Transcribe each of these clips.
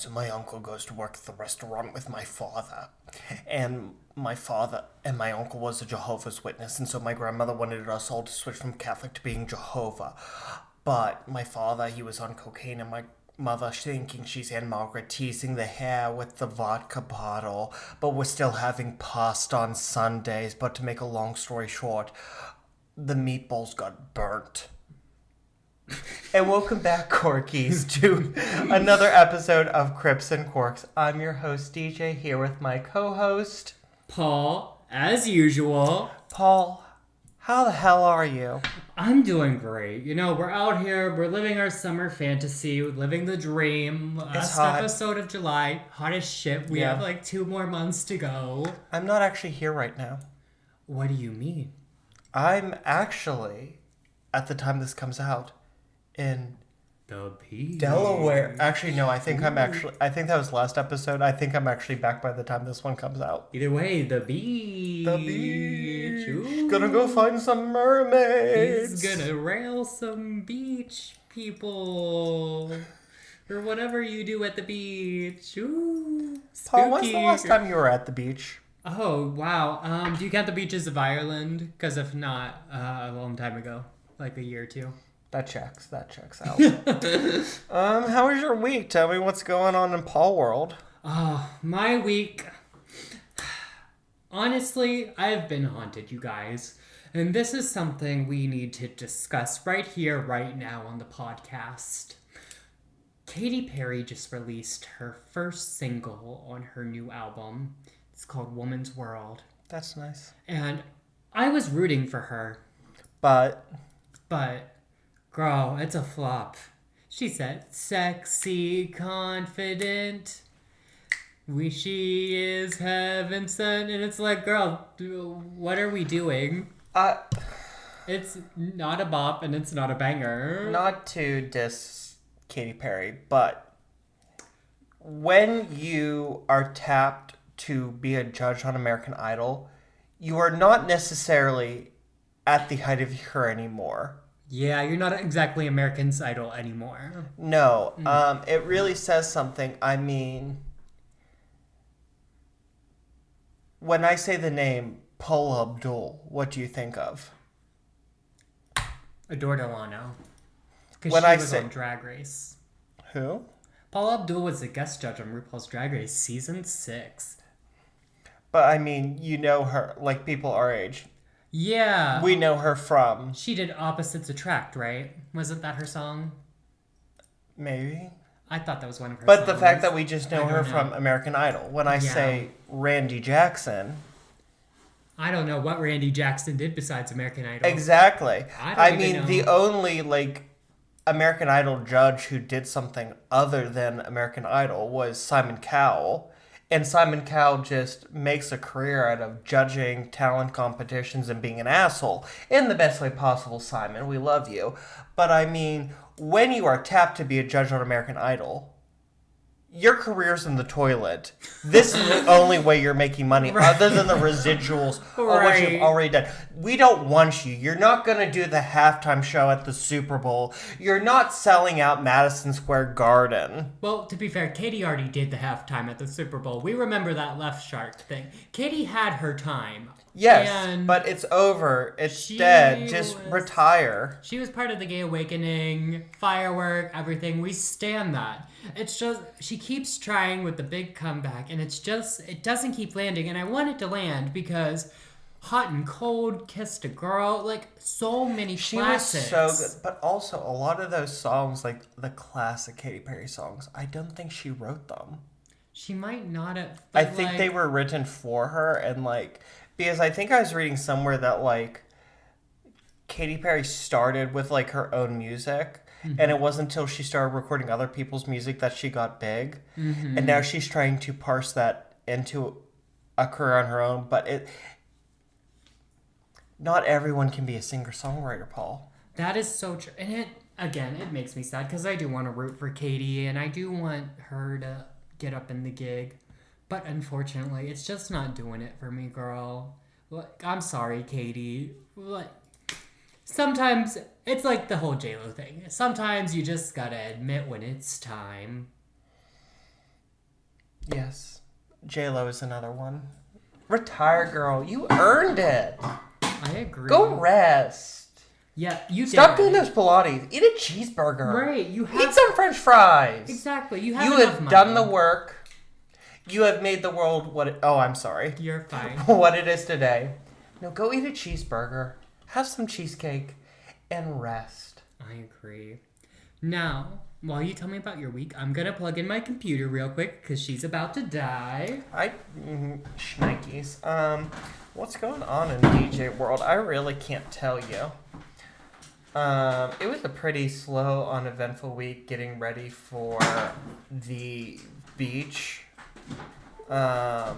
So my uncle goes to work at the restaurant with my father. And my father and my uncle was a Jehovah's Witness, and so my grandmother wanted us all to switch from Catholic to being Jehovah. But my father, he was on cocaine, and my mother, thinking she's Aunt Margaret, teasing the hair with the vodka bottle, but we're still having pasta on Sundays. But to make a long story short, the meatballs got burnt. And welcome back, Corkies, to another episode of Crips and Corks. I'm your host, DJ, here with my co-host, Paul, as usual. Paul, how the hell are you? I'm doing great. You know, we're out here, we're living our summer fantasy, living the dream. Last episode of July, hot as shit. We have like 2 more months to go. I'm not actually here right now. What do you mean? I'm actually, at the time this comes out, in the beach. Delaware. Actually, no, I think that was last episode. I think I'm actually back by the time this one comes out. Either way, the beach. The beach. Ooh. Gonna go find some mermaids. He's gonna rail some beach people. Or whatever you do at the beach. Ooh. Spooky. Paul, when's the last time you were at the beach? Oh, wow. Do you count the beaches of Ireland? Because if not, a long time ago. Like a year or 2. That checks out. How was your week? Tell me what's going on in Paul world. My week. Honestly, I've been haunted, you guys. And this is something we need to discuss right here, right now on the podcast. Katy Perry just released her first single on her new album. It's called Woman's World. That's nice. And I was rooting for her. But, girl, it's a flop. She said, sexy, confident. She is heaven sent. And it's like, girl, what are we doing? It's not a bop and it's not a banger. Not to diss Katy Perry, but when you are tapped to be a judge on American Idol, you are not necessarily at the height of your career anymore. Yeah, you're not exactly American's Idol anymore. No, it really says something. I mean, when I say the name Paula Abdul, what do you think of? Adore Delano. Because When she I was say- on Drag Race. Who? Paula Abdul was a guest judge on RuPaul's Drag Race Season 6. But I mean, you know her, like people our age. Yeah. We know her from... She did Opposites Attract, right? Wasn't that her song? Maybe. I thought that was one of her But songs. the fact that we just know her from American Idol. When I say Randy Jackson... I don't know what Randy Jackson did besides American Idol. Exactly. I mean, know. The only, American Idol judge who did something other than American Idol was Simon Cowell. And Simon Cowell just makes a career out of judging talent competitions and being an asshole. In the best way possible, Simon. We love you. But I mean, when you are tapped to be a judge on American Idol, your career's in the toilet. This is the only way you're making money, other than the residuals or what you've already done. We don't want you. You're not going to do the halftime show at the Super Bowl. You're not selling out Madison Square Garden. Well, to be fair, Katy already did the halftime at the Super Bowl. We remember that Left Shark thing. Katy had her time. Yes, but it's over. It's dead. Just retire. She was part of the Gay Awakening, Firework, everything. We stand that. It's just, she keeps trying with the big comeback, and it doesn't keep landing. And I want it to land because Hot and Cold, Kissed a Girl, so many classics. She was so good. But also, a lot of those songs, like the classic Katy Perry songs, I don't think she wrote them. She might not have. I think they were written for her, and because I think I was reading somewhere that Katy Perry started with her own music, and it wasn't until she started recording other people's music that she got big, and now she's trying to parse that into a career on her own. But not everyone can be a singer-songwriter, Paul. That is so true, and it makes me sad because I do want to root for Katy, and I do want her to get up in the gig. But unfortunately, it's just not doing it for me, girl. I'm sorry, Katy. Sometimes, it's like the whole JLo thing. Sometimes you just gotta admit when it's time. Yes. J-Lo is another one. Retire, girl. You earned it. I agree. Go rest. Yeah, you Stop did. doing those Pilates. Eat a cheeseburger. Right, you have... Eat some French fries. Exactly, you You enough have money. done the work. You have made the world what it... Oh, I'm sorry. You're fine. What it is today. No, go eat a cheeseburger. Have some cheesecake. And rest. I agree. Now, while you tell me about your week, I'm gonna plug in my computer real quick because she's about to die. Shnikes. What's going on in DJ world? I really can't tell you. It was a pretty slow, uneventful week getting ready for the beach. We're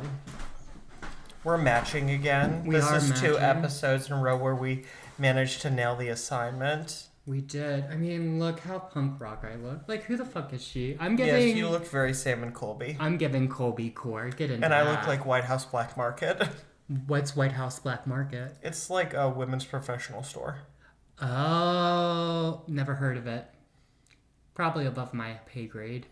matching again. We This are is 2 matching. episodes in a row where we managed to nail the assignment. We did. I mean, look how punk rock I look. Like, who the fuck is she? I'm giving... Yes, you look very Sam and Colby. I'm giving Colby core. Get into And that. I look like White House Black Market. What's White House Black Market? It's like a women's professional store. Oh, never heard of it. Probably above my pay grade.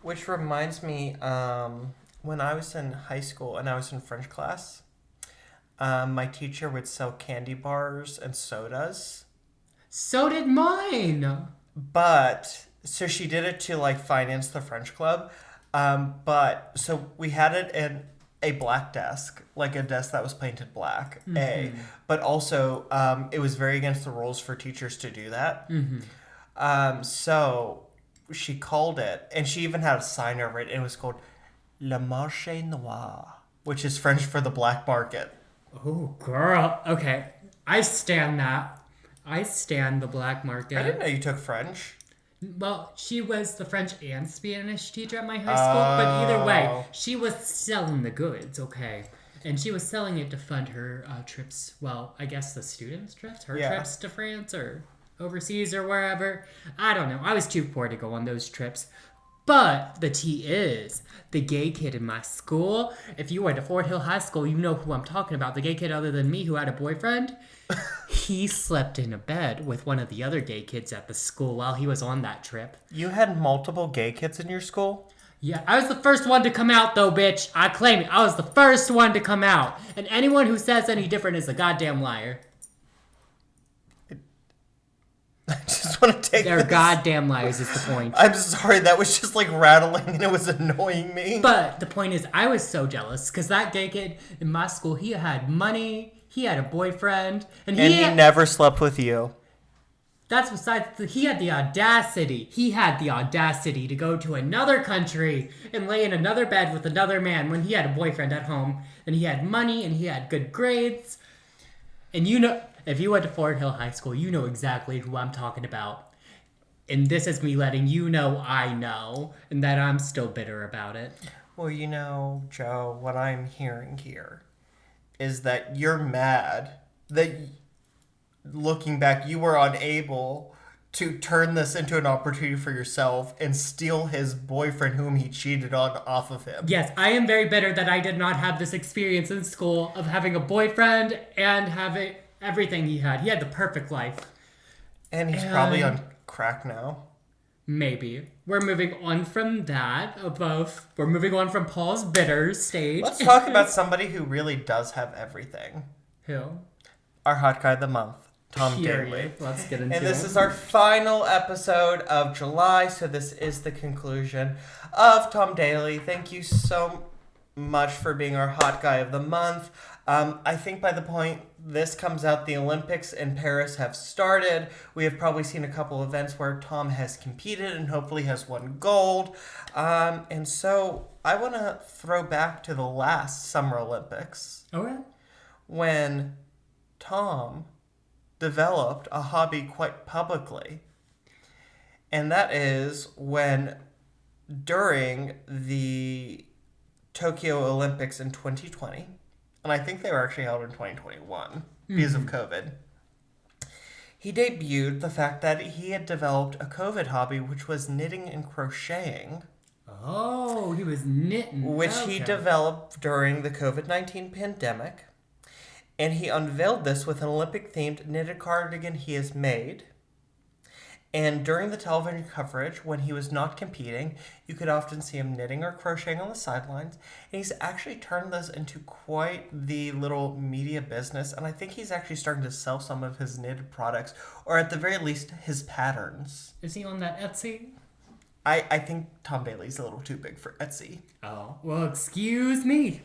Which reminds me, when I was in high school and I was in French class, my teacher would sell candy bars and sodas. So did mine! But, so she did it to like finance the French club. But, so we had it in a black desk, like a desk that was painted black, but also it was very against the rules for teachers to do that. So she called it, and she even had a sign over it, and it was called Le Marché Noir, which is French for the black market. Oh, girl. Okay. I stand that. I stand the black market. I didn't know you took French. Well, she was the French and Spanish teacher at my high school, but either way, she was selling the goods, okay? And she was selling it to fund her trips, well, I guess the students' trips? Her trips to France or overseas or wherever. I don't know. I was too poor to go on those trips. But the tea is, the gay kid in my school, if you went to Fort Hill High School, you know who I'm talking about. The gay kid other than me who had a boyfriend, he slept in a bed with one of the other gay kids at the school while he was on that trip. You had multiple gay kids in your school? Yeah, I was the first one to come out though, bitch. I claim it. I was the first one to come out. And anyone who says any different is a goddamn liar. I just want to take They're this. goddamn liars is the point. I'm sorry, that was just like rattling and it was annoying me. But the point is, I was so jealous because that gay kid in my school, he had money, he had a boyfriend, and he never slept with you. That's besides, he had the audacity. He had the audacity to go to another country and lay in another bed with another man when he had a boyfriend at home, and he had money and he had good grades. And you know, if you went to Fort Hill High School, you know exactly who I'm talking about. And this is me letting you know I know, and that I'm still bitter about it. Well, you know, Joe, what I'm hearing here is that you're mad that, looking back, you were unable to turn this into an opportunity for yourself and steal his boyfriend whom he cheated on off of him. Yes, I am very bitter that I did not have this experience in school of having a boyfriend and having everything he had. He had the perfect life. And he's probably on crack now. Maybe. We're moving on from that. We're moving on from Paul's bitter stage. Let's talk about somebody who really does have everything. Who? Our hot guy of the month, Tom Period. Daly. Let's get into And this it. is our final episode of July, so this is the conclusion of Tom Daly. Thank you so much for being our hot guy of the month. I think by the point this comes out, the Olympics in Paris have started. We have probably seen a couple events where Tom has competed and hopefully has won gold. And so I want to throw back to the last Summer Olympics. Okay. When Tom developed a hobby quite publicly. And that is when, during the Tokyo Olympics in 2020, and I think they were actually held in 2021 because of COVID, he debuted the fact that he had developed a COVID hobby, which was knitting and crocheting. Oh, he was knitting. Which he developed during the COVID-19 pandemic. And he unveiled this with an Olympic-themed knitted cardigan he has made. And during the television coverage, when he was not competing, you could often see him knitting or crocheting on the sidelines. And he's actually turned this into quite the little media business. And I think he's actually starting to sell some of his knitted products, or at the very least, his patterns. Is he on that Etsy? I think Tom Daly's a little too big for Etsy. Oh, well, excuse me.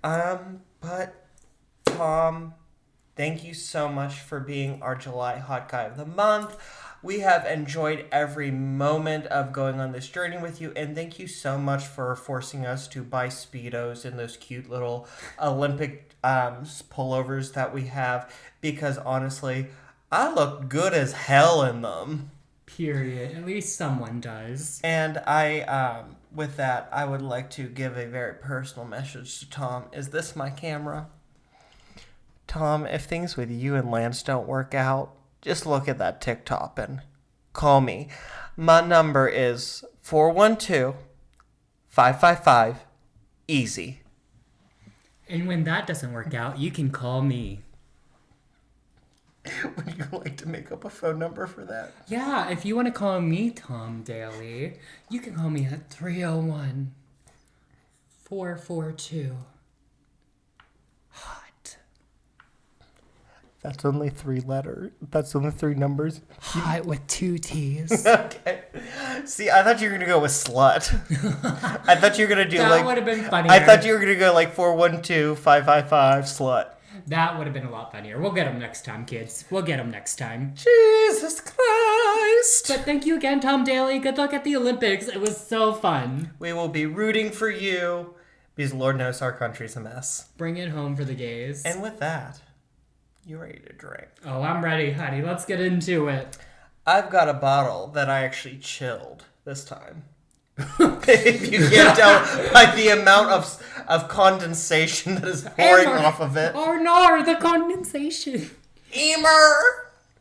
But Tom, thank you so much for being our July Hot Guy of the Month. We have enjoyed every moment of going on this journey with you, and thank you so much for forcing us to buy Speedos and those cute little Olympic pullovers that we have, because honestly, I look good as hell in them. Period. At least someone does. And with that, I would like to give a very personal message to Tom. Is this my camera? Tom, if things with you and Lance don't work out, just look at that TikTok and call me. My number is 412-555-EASY. And when that doesn't work out, you can call me. Would you like to make up a phone number for that? Yeah, if you want to call me Tom Daly, you can call me at 301-442. Hot. That's only 3 letters. That's only 3 numbers. Hot with 2 T's. Okay. See, I thought you were going to go with slut. I thought you were going to do That would have been funnier. I thought you were going to go like 412-555 slut. That would have been a lot funnier. We'll get them next time, kids. We'll get them next time. Jesus Christ. But thank you again, Tom Daly. Good luck at the Olympics. It was so fun. We will be rooting for you because Lord knows our country's a mess. Bring it home for the gays. And with that, you ready to drink? Oh, I'm ready, honey. Let's get into it. I've got a bottle that I actually chilled this time. If you can't tell by the amount of condensation that is pouring off of it. Oh no, the condensation.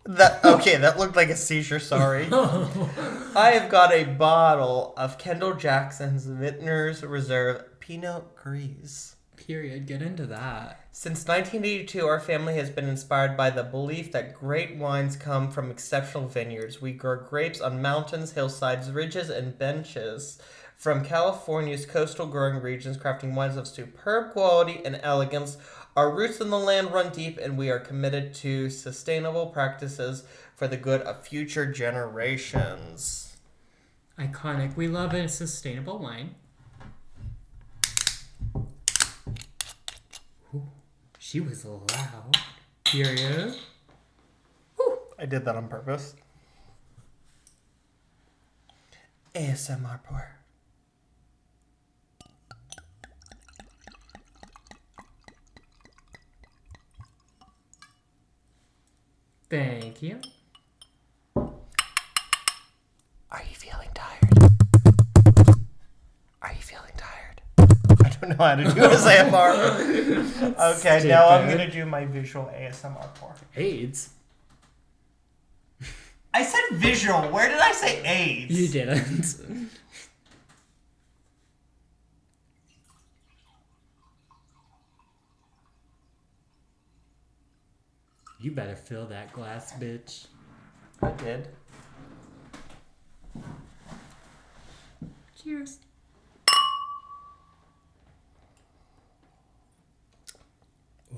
That looked like a seizure, sorry. I have got a bottle of Kendall Jackson's Vintner's Reserve Pinot Gris. Period. Get into that. Since 1982, our family has been inspired by the belief that great wines come from exceptional vineyards. We grow grapes on mountains, hillsides, ridges, and benches from California's coastal growing regions, crafting wines of superb quality and elegance. Our roots in the land run deep, and we are committed to sustainable practices for the good of future generations. Iconic. We love a sustainable wine. Ooh, she was loud. Period. Whew. I did that on purpose. ASMR pour. Thank you. Are you feeling tired? Are you feeling tired? I don't know how to do ASMR. Okay, Stupid. now I'm going to do my visual ASMR pour. AIDS? I said visual. Where did I say AIDS? You didn't. You better fill that glass, bitch. I did. Cheers.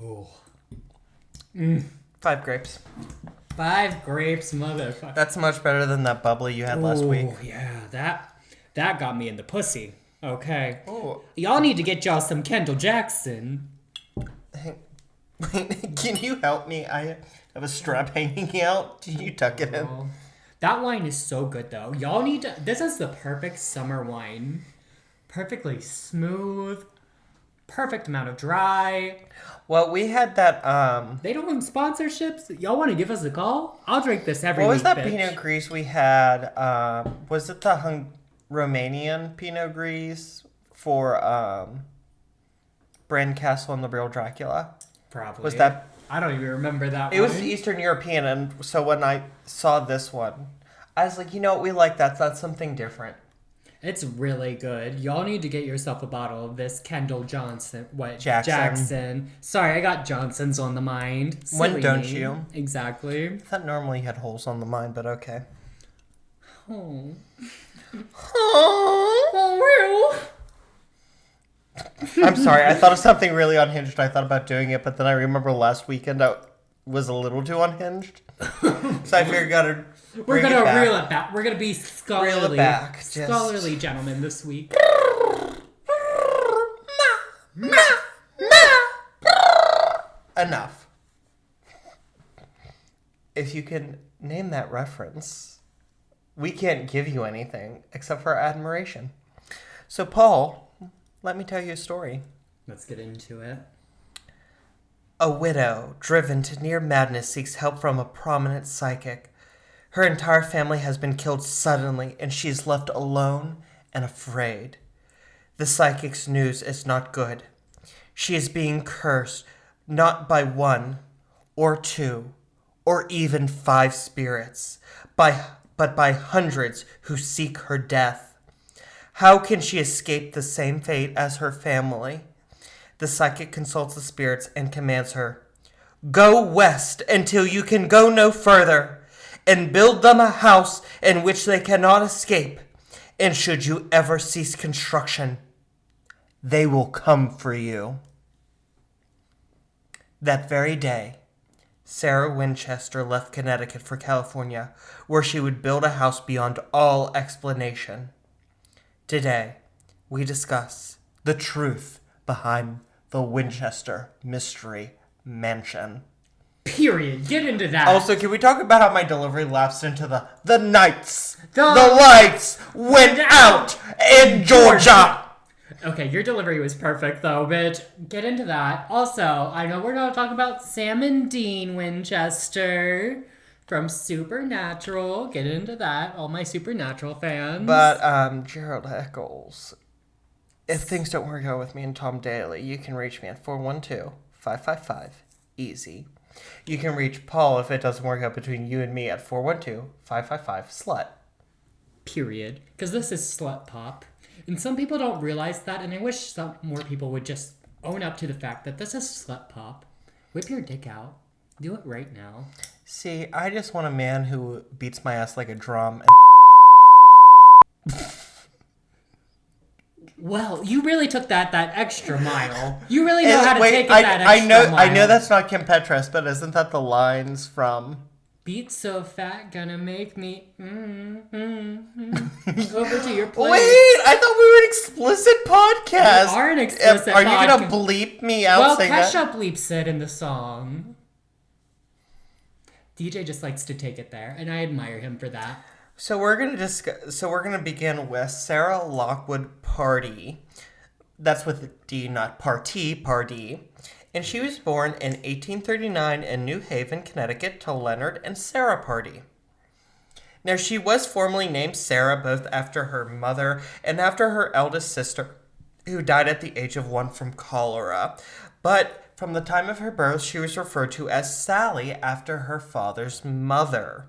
Oh. 5 grapes. 5 grapes, motherfucker. That's much better than that bubbly you had last week. Oh, yeah. That got me in the pussy. Okay. Oh. Y'all need to get y'all some Kendall Jackson. Can you help me? I have a strap hanging out. Can you tuck it in? Oh. That wine is so good, though. Y'all need to... This is the perfect summer wine. Perfectly smooth. Perfect amount of dry. Well, we had that, They don't want sponsorships. Y'all want to give us a call? I'll drink this every week, what was that bitch. Pinot Gris we had? Was it the Romanian Pinot Gris for Brand Castle and the Real Dracula? Probably. Was that... I don't even remember that one. It was Eastern European, and so when I saw this one, I was like, you know what, we like that. That's something different. It's really good. Y'all need to get yourself a bottle of this Kendall Johnson. What? Jackson. Sorry, I got Johnson's on the mind. When Silly don't me. you? Exactly. I thought normally you had holes on the mind, but okay. Oh. Oh. I'm sorry. I thought of something really unhinged. I thought about doing it, but then I remember last weekend I was a little too unhinged. So I figured we're gonna reel it back. We're gonna be scholarly. Reel it back. Scholarly gentlemen this week. Enough. If you can name that reference, we can't give you anything except for admiration. So, Paul, let me tell you a story. Let's get into it. A widow, driven to near madness, seeks help from a prominent psychic. Her entire family has been killed suddenly, and she is left alone and afraid. The psychic's news is not good. She is being cursed, not by one, or two, or even 5 spirits, but by hundreds who seek her death. How can she escape the same fate as her family? The psychic consults the spirits and commands her, "Go west until you can go no further, and build them a house in which they cannot escape. And should you ever cease construction, they will come for you." That very day, Sarah Winchester left Connecticut for California, where she would build a house beyond all explanation. Today, we discuss the truth behind the Winchester Mystery Mansion. Period. Get into that. Also, can we talk about how my delivery lapsed into the nights, the lights went out in Georgia? Okay, your delivery was perfect, though, bitch. Get into that. Also, I know we're not talking about Sam and Dean Winchester from Supernatural. Get into that, all my Supernatural fans. But, Gerald Eccles, if things don't work out with me and Tom Daly, you can reach me at 412-555-EASY. You can reach Paul if it doesn't work out between you and me at 412-555-SLUT. Period. Because this is Slut Pop. And some people don't realize that, and I wish some more people would just own up to the fact that this is Slut Pop. Whip your dick out. Do it right now. See, I just want a man who beats my ass like a drum and Well, you really took that extra mile. You really know how to take it that extra mile. I know that's not Kim Petras, but isn't that the lines from Beat so fat, gonna make me over to your place. Wait, I thought we were an explicit podcast. We are an explicit podcast. Are you gonna bleep me out saying that? Well, Kesha bleeps it in the song. DJ just likes to take it there, and I admire him for that. So we're gonna begin with Sarah Lockwood Pardee. That's with a D, not Party, Pardee. And she was born in 1839 in New Haven, Connecticut, to Leonard and Sarah Pardee. Now, she was formerly named Sarah both after her mother and after her eldest sister, who died at the age of 1 from cholera. But from the time of her birth, she was referred to as Sally after her father's mother.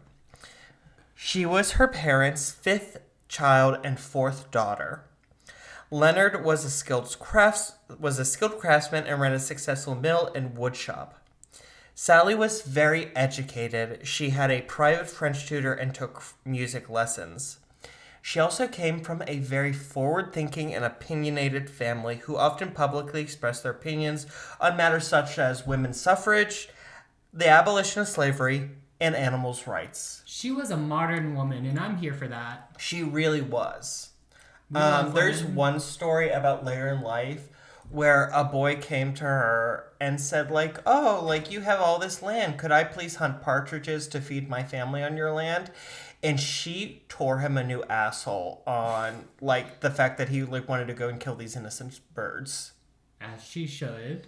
She was her parents' 5th child and 4th daughter. Leonard was a skilled craftsman and ran a successful mill and wood shop. Sally was very educated. She had a private French tutor and took music lessons. She also came from a very forward-thinking and opinionated family who often publicly expressed their opinions on matters such as women's suffrage, the abolition of slavery, and animals' rights. She was a modern woman, and I'm here for that. She really was. There's one story about later in life where a boy came to her and said, like, "Oh, like, you have all this land. Could I please hunt partridges to feed my family on your land?" And she tore him a new asshole on, like, the fact that he, like, wanted to go and kill these innocent birds. As she should.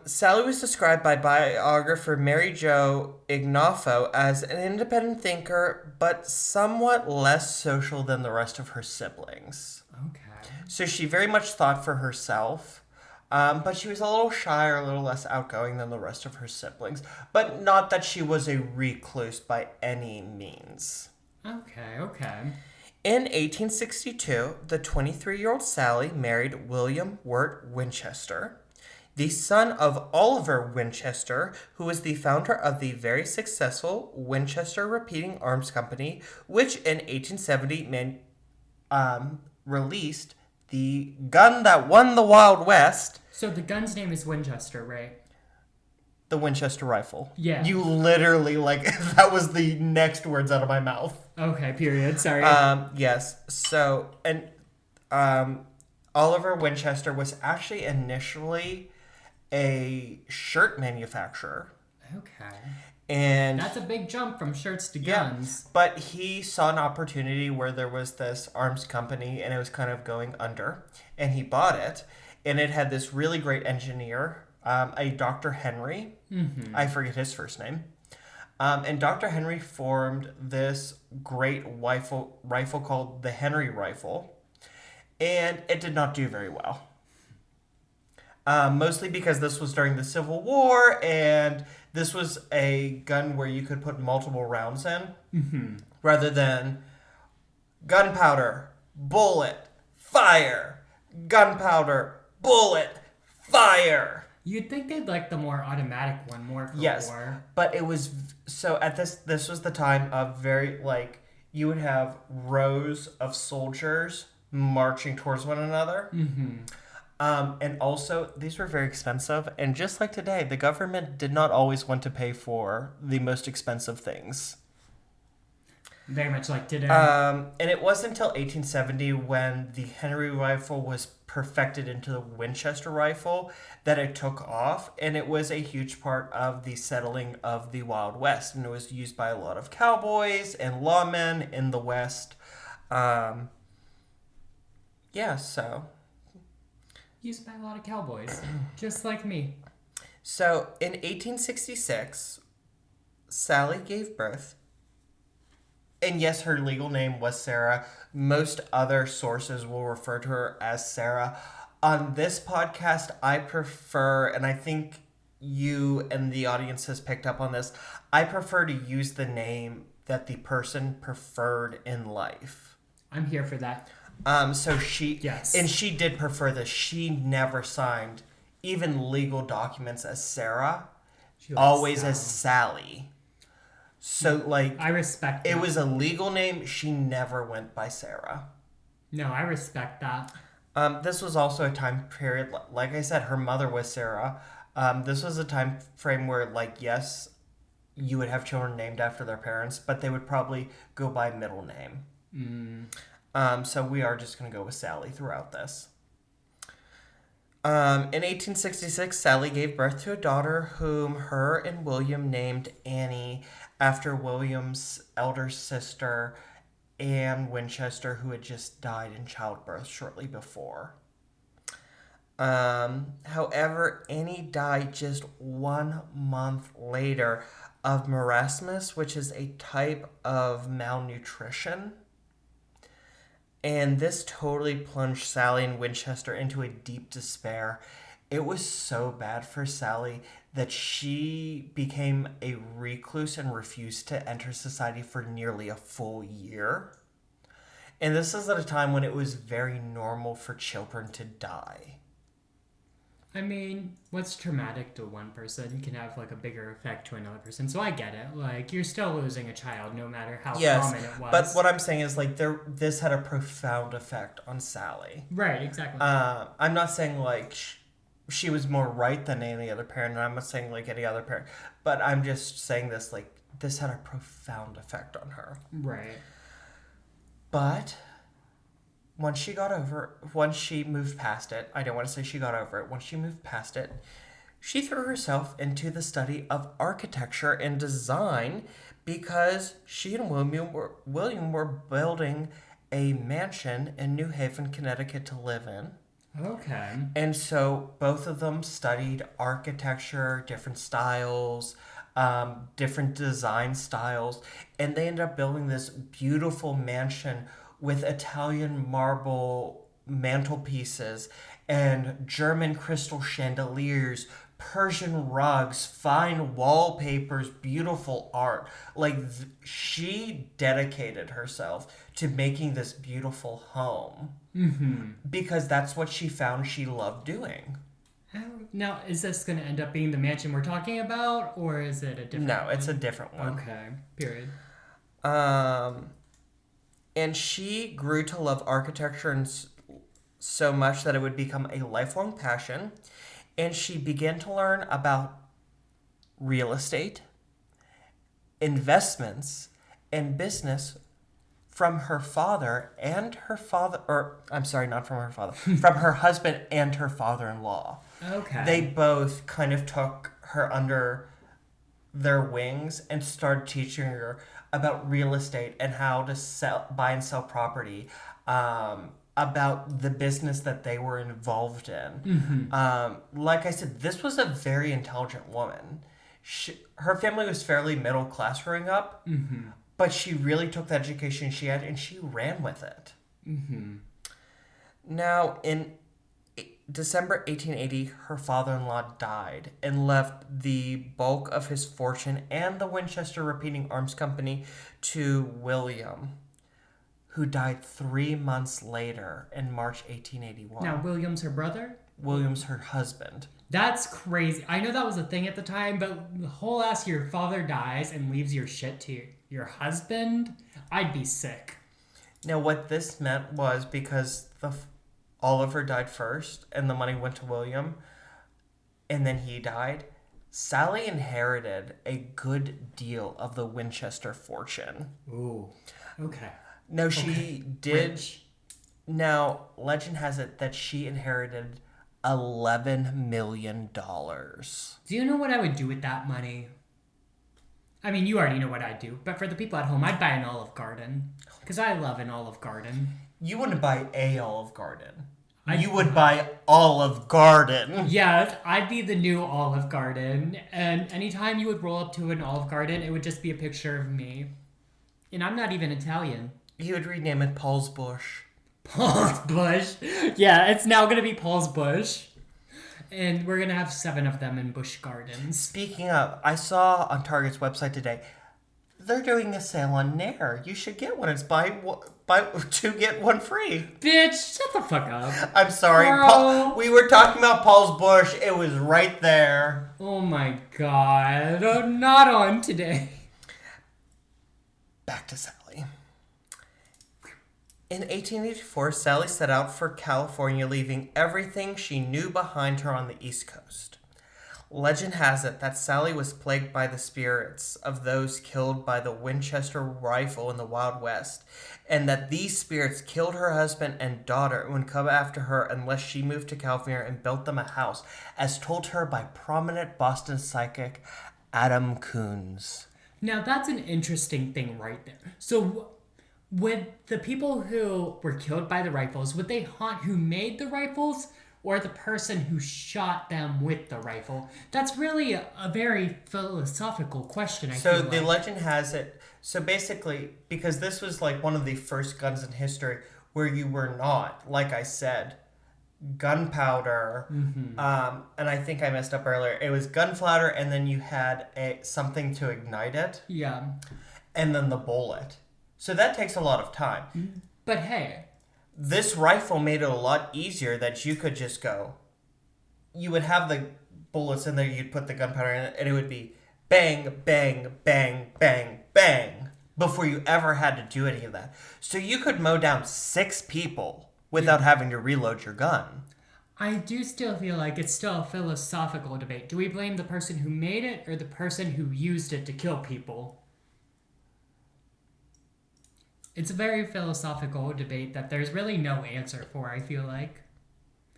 Sally was described by biographer Mary Jo Ignoffo as an independent thinker, but somewhat less social than the rest of her siblings. Okay. So she very much thought for herself, but she was a little shy or a little less outgoing than the rest of her siblings. But not that she was a recluse by any means. Okay. In 1862, the 23-year-old Sally married William Wirt Winchester. the son of Oliver Winchester, who was the founder of the very successful Winchester Repeating Arms Company, which in 1870 released the gun that won the Wild West. So the gun's name is Winchester, right? The Winchester rifle. Yeah. You literally, like, that was the next words out of my mouth. Okay, period. Sorry. Yes. So, and Oliver Winchester was actually initially a shirt manufacturer. Okay. And that's a big jump from shirts to guns. But he saw an opportunity where there was this arms company and it was kind of going under. And he bought it. And it had this really great engineer, a Dr. Henry. Mm-hmm. I forget his first name. And Dr. Henry formed this great rifle called the Henry rifle. And it did not do very well. Mostly because this was during the Civil War, and this was a gun where you could put multiple rounds in, mm-hmm. rather than gunpowder, bullet, fire, gunpowder, bullet, fire. You'd think they'd like the more automatic one more for war. But it was, so at this was the time of very, like, you would have rows of soldiers marching towards one another. Mm-hmm. And also, these were very expensive. And just like today, the government did not always want to pay for the most expensive things. Very much like today. And it wasn't until 1870 when the Henry rifle was perfected into the Winchester rifle that it took off. And it was a huge part of the settling of the Wild West. And it was used by a lot of cowboys and lawmen in the West. So... used by a lot of cowboys, just like me. So, in 1866, Sally gave birth. And yes, her legal name was Sarah. Most other sources will refer to her as Sarah. On this podcast, I prefer, and I think you and the audience has picked up on this, I prefer to use the name that the person preferred in life. I'm here for that. So she, yes. And she did prefer this. She never signed even legal documents as Sarah, always as Sally. So, like, I respect that. It was a legal name. She never went by Sarah. No, I respect that. This was also a time period, like I said, her mother was Sarah. This was a time frame where, like, yes, you would have children named after their parents, but they would probably go by middle name. So we are just going to go with Sally throughout this. In 1866, Sally gave birth to a daughter whom her and William named Annie after William's elder sister, Anne Winchester, who had just died in childbirth shortly before. However, Annie died just 1 month later of marasmus, which is a type of malnutrition. And this totally plunged Sally and Winchester into a deep despair. It was so bad for Sally that she became a recluse and refused to enter society for nearly a full year. And this is at a time when it was very normal for children to die. I mean, what's traumatic to one person can have, like, a bigger effect to another person. So I get it. Like, you're still losing a child no matter how common it was. But what I'm saying is, like, this had a profound effect on Sally. Right, exactly. I'm not saying, like, she was more right than any other parent, and I'm not saying, like, any other parent. But I'm just saying this, like, this had a profound effect on her. Right. But... once she moved past it, I don't want to say she got over it, once she moved past it, she threw herself into the study of architecture and design because she and William were building a mansion in New Haven, Connecticut to live in. Okay. And so both of them studied architecture, different styles, different design styles, and they ended up building this beautiful mansion with Italian marble mantelpieces and German crystal chandeliers, Persian rugs, fine wallpapers, beautiful art. Like, she dedicated herself to making this beautiful home. Mm-hmm. Because that's what she found she loved doing. Now, is this going to end up being the mansion we're talking about, or is it a different No, it's a different one. Okay, period. And she grew to love architecture so much that it would become a lifelong passion. And she began to learn about real estate, investments, and business from her father and her father, or I'm sorry, not from her father, from her husband and her father-in-law. Okay. They both kind of took her under their wings and started teaching her about real estate and how to buy and sell property, about the business that they were involved in. Like I said, this was a very intelligent woman. Her family was fairly middle class growing up, but she really took the education she had and she ran with it. Now, in December 1880, her father-in-law died and left the bulk of his fortune and the Winchester Repeating Arms Company to William, who died 3 months later in March 1881. Now, William's her brother? William's her husband. That's crazy. I know that was a thing at the time, but the whole ass your father dies and leaves your shit to your husband, I'd be sick. Now, what this meant was because Oliver died first and the money went to William and then he died, Sally inherited a good deal of the Winchester fortune. Ooh, okay. No, she did. Rich. Now, legend has it that she inherited $11 million. Do you know what I would do with that money? I mean, you already know what I'd do, but for the people at home, I'd buy an Olive Garden. Because I love an Olive Garden. You wouldn't buy a Olive Garden. You would buy Olive Garden. Yeah, I'd be the new Olive Garden. And anytime you would roll up to an Olive Garden, it would just be a picture of me. And I'm not even Italian. You would rename it Paul's Bush. Paul's Bush. Yeah, it's now going to be Paul's Bush. And we're going to have 7 of them in Busch Gardens. Speaking of, I saw on Target's website today, they're doing a sale on Nair. You should get one. It's buy 2 get 1 free. Bitch, shut the fuck up. I'm sorry. We were talking about Paul's Bush. It was right there. Oh my god. Oh, not on today. Back to Sally. In 1884, Sally set out for California, leaving everything she knew behind her on the East Coast. Legend has it that Sally was plagued by the spirits of those killed by the Winchester rifle in the Wild West, and that these spirits killed her husband and daughter and would come after her unless she moved to California and built them a house, as told to her by prominent Boston psychic Adam Coons. Now, that's an interesting thing right there. So, would the people who were killed by the rifles, would they haunt who made the rifles or the person who shot them with the rifle? That's really a very philosophical question, I feel like. So the legend has it, so basically, because this was like one of the first guns in history where you were not, like I said, gunpowder, and I think I messed up earlier. It was gunpowder and then you had something to ignite it. Yeah. And then the bullet. So that takes a lot of time. But hey, this rifle made it a lot easier that you could just go. You would have the bullets in there, you'd put the gunpowder in it, and it would be bang, bang, bang, bang, bang before you ever had to do any of that. So you could mow down 6 people without having to reload your gun. I do still feel like it's still a philosophical debate. Do we blame the person who made it or the person who used it to kill people? It's a very philosophical debate that there's really no answer for, I feel like.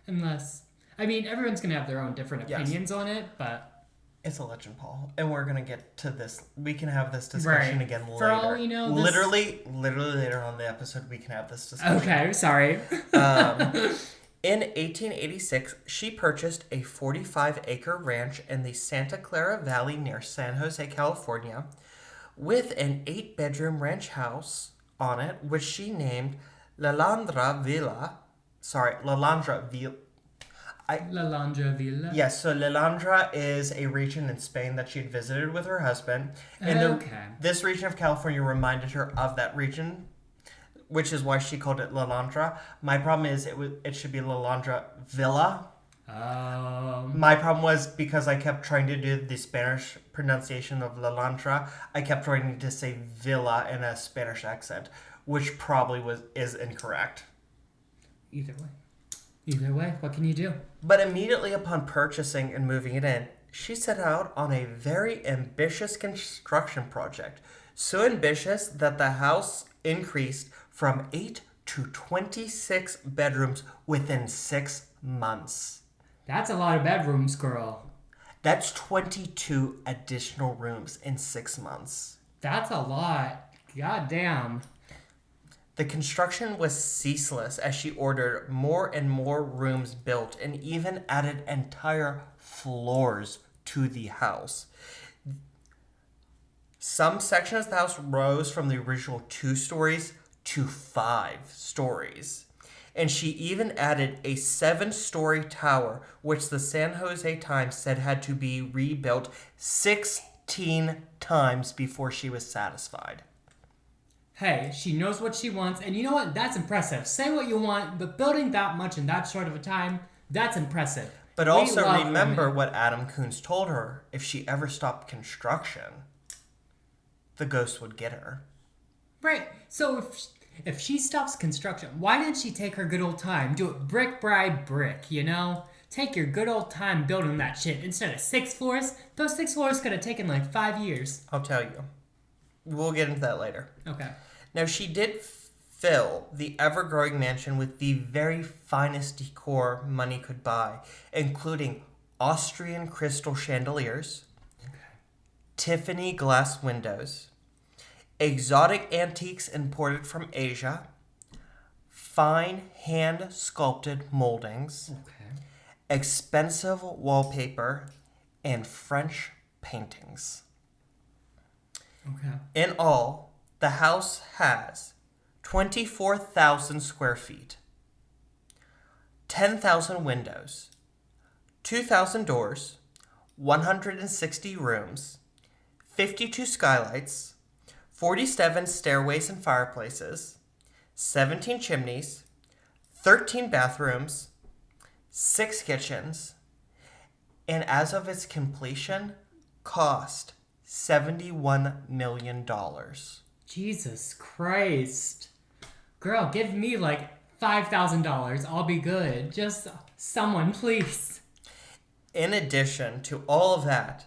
Unless, I mean, everyone's going to have their own different opinions on it, but... It's a legend, Paul. And we're going to get to this. We can have this discussion again later. For all we know, Literally later on the episode, we can have this discussion. Okay, sorry. In 1886, she purchased a 45-acre ranch in the Santa Clara Valley near San Jose, California, with an 8-bedroom ranch house on it, which she named Lalandra Villa. Lalandra Villa? Yes, so Lalandra is a region in Spain that she had visited with her husband. And this region of California reminded her of that region, which is why she called it Lalandra. My problem is it should be Lalandra Villa. My problem was because I kept trying to do the Spanish pronunciation of La Lantra, I kept trying to say villa in a Spanish accent, which probably is incorrect. Either way, what can you do? But immediately upon purchasing and moving it in, she set out on a very ambitious construction project. So ambitious that the house increased from 8 to 26 bedrooms within 6 months. That's a lot of bedrooms, girl. That's 22 additional rooms in 6 months. That's a lot. God damn. The construction was ceaseless as she ordered more and more rooms built and even added entire floors to the house. Some sections of the house rose from the original 2 stories to 5 stories. And she even added a 7-story tower, which the San Jose Times said had to be rebuilt 16 times before she was satisfied. Hey, she knows what she wants, and you know what? That's impressive. Say what you want, but building that much in that short of a time, that's impressive. But also remember what Adam Coons told her. If she ever stopped construction, the ghost would get her. Right. So if she stops construction, why didn't she take her good old time? Do it brick by brick, you know? Take your good old time building that shit. Instead of 6 floors, those 6 floors could have taken like 5 years. I'll tell you. We'll get into that later. Okay. Now, she did fill the ever-growing mansion with the very finest decor money could buy, including Austrian crystal chandeliers, Tiffany glass windows, exotic antiques imported from Asia, fine hand-sculpted moldings, expensive wallpaper, and French paintings. Okay. In all, the house has 24,000 square feet, 10,000 windows, 2,000 doors, 160 rooms, 52 skylights, 47 stairways and fireplaces, 17 chimneys, 13 bathrooms, 6 kitchens, and as of its completion, cost $71 million. Jesus Christ. Girl, give me like $5,000. I'll be good. Just someone, please. In addition to all of that,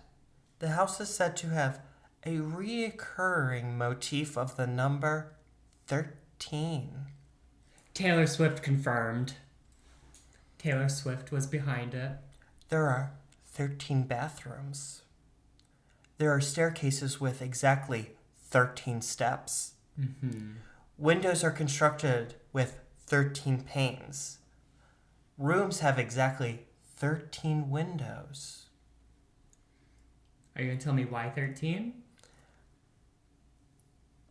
the house is said to have a recurring motif of the number 13. Taylor Swift confirmed. Taylor Swift was behind it. There are 13 bathrooms. There are staircases with exactly 13 steps. Mm-hmm. Windows are constructed with 13 panes. Rooms have exactly 13 windows. Are you going to tell me why 13?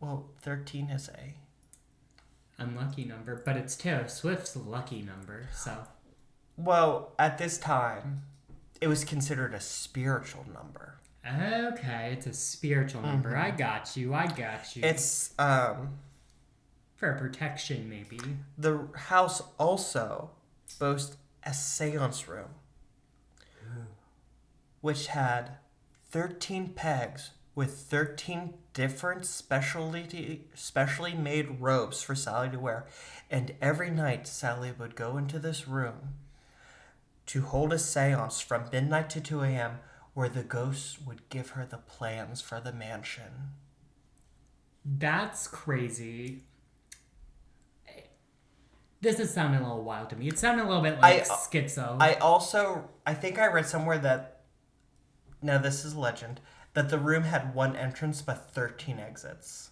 Well, 13 is a unlucky number, but it's Taylor Swift's lucky number, so. Well, at this time, it was considered a spiritual number. Okay, it's a spiritual number. Mm-hmm. I got you. It's, for protection, maybe. The house also boasts a seance room, which had 13 pegs with 13 different specially made robes for Sally to wear. And every night, Sally would go into this room to hold a seance from midnight to 2 a.m., where the ghosts would give her the plans for the mansion. That's crazy. This is sounding a little wild to me. It sounded a little bit like schizo. I think I read somewhere that, now this is legend, that the room had 1 entrance but 13 exits.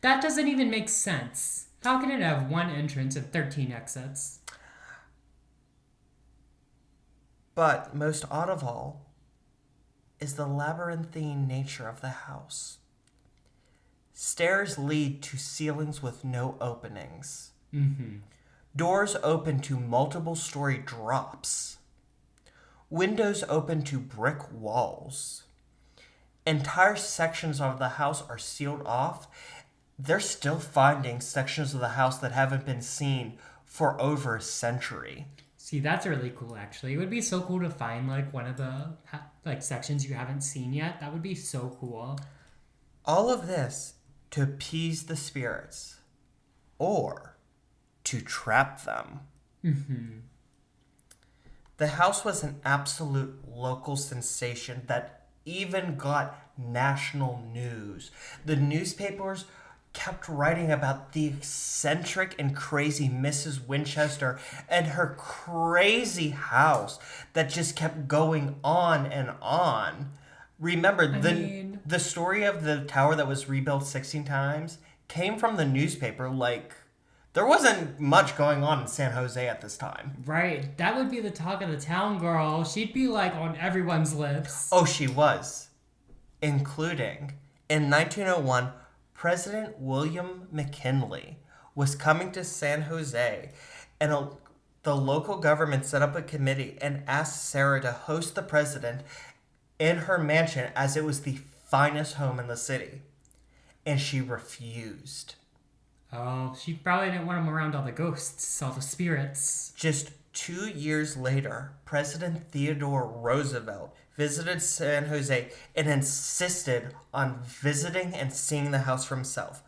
That doesn't even make sense. How can it have 1 entrance and 13 exits? But most odd of all is the labyrinthine nature of the house. Stairs lead to ceilings with no openings. Mm-hmm. Doors open to multiple story drops. Windows open to brick walls. Entire sections of the house are sealed off. They're still finding sections of the house that haven't been seen for over a century. See, that's really cool, actually. It would be so cool to find, like, one of the, like, sections you haven't seen yet. That would be so cool. All of this to appease the spirits or to trap them. The house was an absolute local sensation that even got national news. The newspapers kept writing about the eccentric and crazy Mrs. Winchester and her crazy house that just kept going on and on. Remember, the story of the tower that was rebuilt 16 times came from the newspaper. Like, there wasn't much going on in San Jose at this time. Right. That would be the talk of the town, girl. She'd be, like, on everyone's lips. Oh, she was. Including, in 1901, President William McKinley was coming to San Jose, and the local government set up a committee and asked Sarah to host the president in her mansion as it was the finest home in the city. And she refused. Oh, she probably didn't want him around all the ghosts, all the spirits. Just 2 years later, President Theodore Roosevelt visited San Jose and insisted on visiting and seeing the house for himself,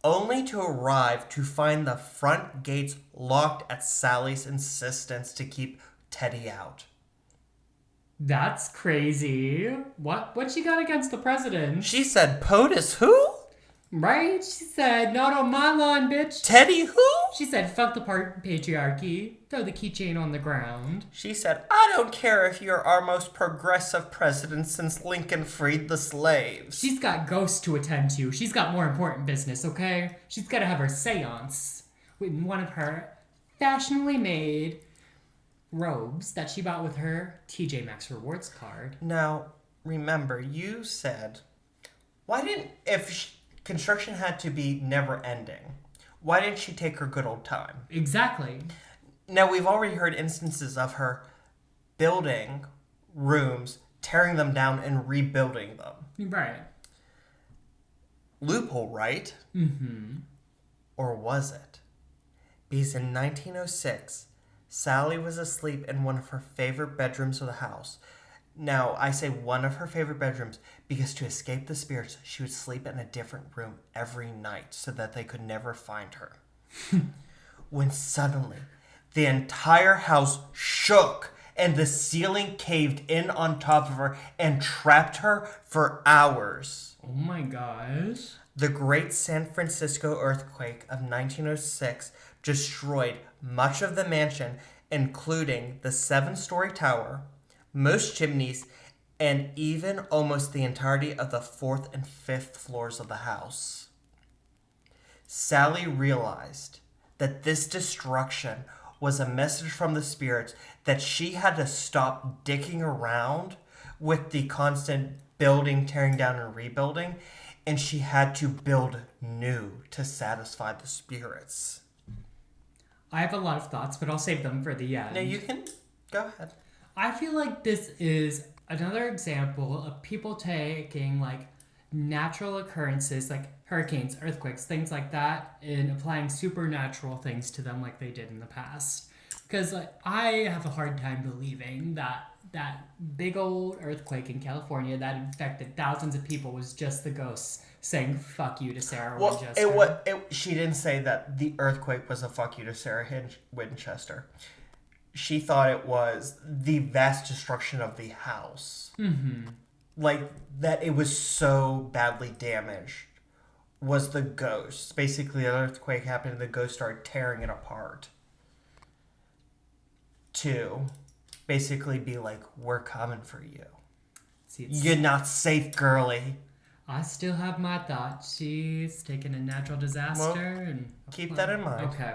only to arrive to find the front gates locked at Sally's insistence to keep Teddy out. That's crazy. What she got against the president? She said, POTUS who? Right? She said, not on my lawn, bitch. Teddy who? She said, fuck the patriarchy. Throw the keychain on the ground. She said, I don't care if you're our most progressive president since Lincoln freed the slaves. She's got ghosts to attend to. She's got more important business, okay? She's got to have her seance with one of her fashionably made robes that she bought with her TJ Maxx rewards card. Now, remember, you said, construction had to be never ending, why didn't she take her good old time? Exactly. Now, we've already heard instances of her building rooms, tearing them down, and rebuilding them. Right. Loophole, right? Mm-hmm. Or was it? Because in 1906, Sally was asleep in one of her favorite bedrooms of the house. Now, I say one of her favorite bedrooms because to escape the spirits, she would sleep in a different room every night so that they could never find her. When suddenly, the entire house shook and the ceiling caved in on top of her and trapped her for hours. Oh my gosh. The Great San Francisco earthquake of 1906 destroyed much of the mansion, including the 7-story tower, most chimneys, and even almost the entirety of the 4th and 5th floors of the house. Sally realized that this destruction was a message from the spirits that she had to stop dicking around with the constant building, tearing down, and rebuilding, and she had to build new to satisfy the spirits. I have a lot of thoughts, but I'll save them for the end. No, you can go ahead. I feel like this is another example of people taking, like, natural occurrences, like hurricanes, earthquakes, things like that, and applying supernatural things to them like they did in the past. Because, like, I have a hard time believing that that big old earthquake in California that infected thousands of people was just the ghosts saying fuck you to Sarah Winchester. She didn't say that the earthquake was a fuck you to Sarah Winchester. She thought it was the vast destruction of the house. Mm-hmm. Like, that it was so badly damaged was the ghosts. Basically, the earthquake happened and the ghosts started tearing it apart. To basically be like, we're coming for you. See, You're not safe, girly. I still have my thoughts. She's taken a natural disaster and keep that in mind. Okay.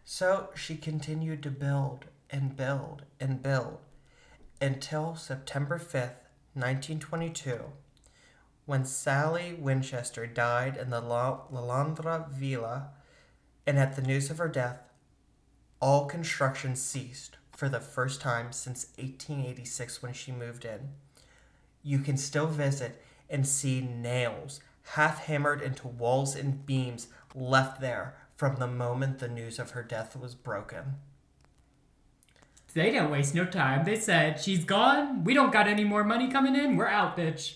So she continued to build and build and build until September 5th, 1922, when Sally Winchester died in the Lalandra Villa, and at the news of her death, all construction ceased for the first time since 1886 when she moved in. You can still visit and see nails half hammered into walls and beams left there from the moment the news of her death was broken. They didn't waste no time. They said, she's gone. We don't got any more money coming in. We're out, bitch.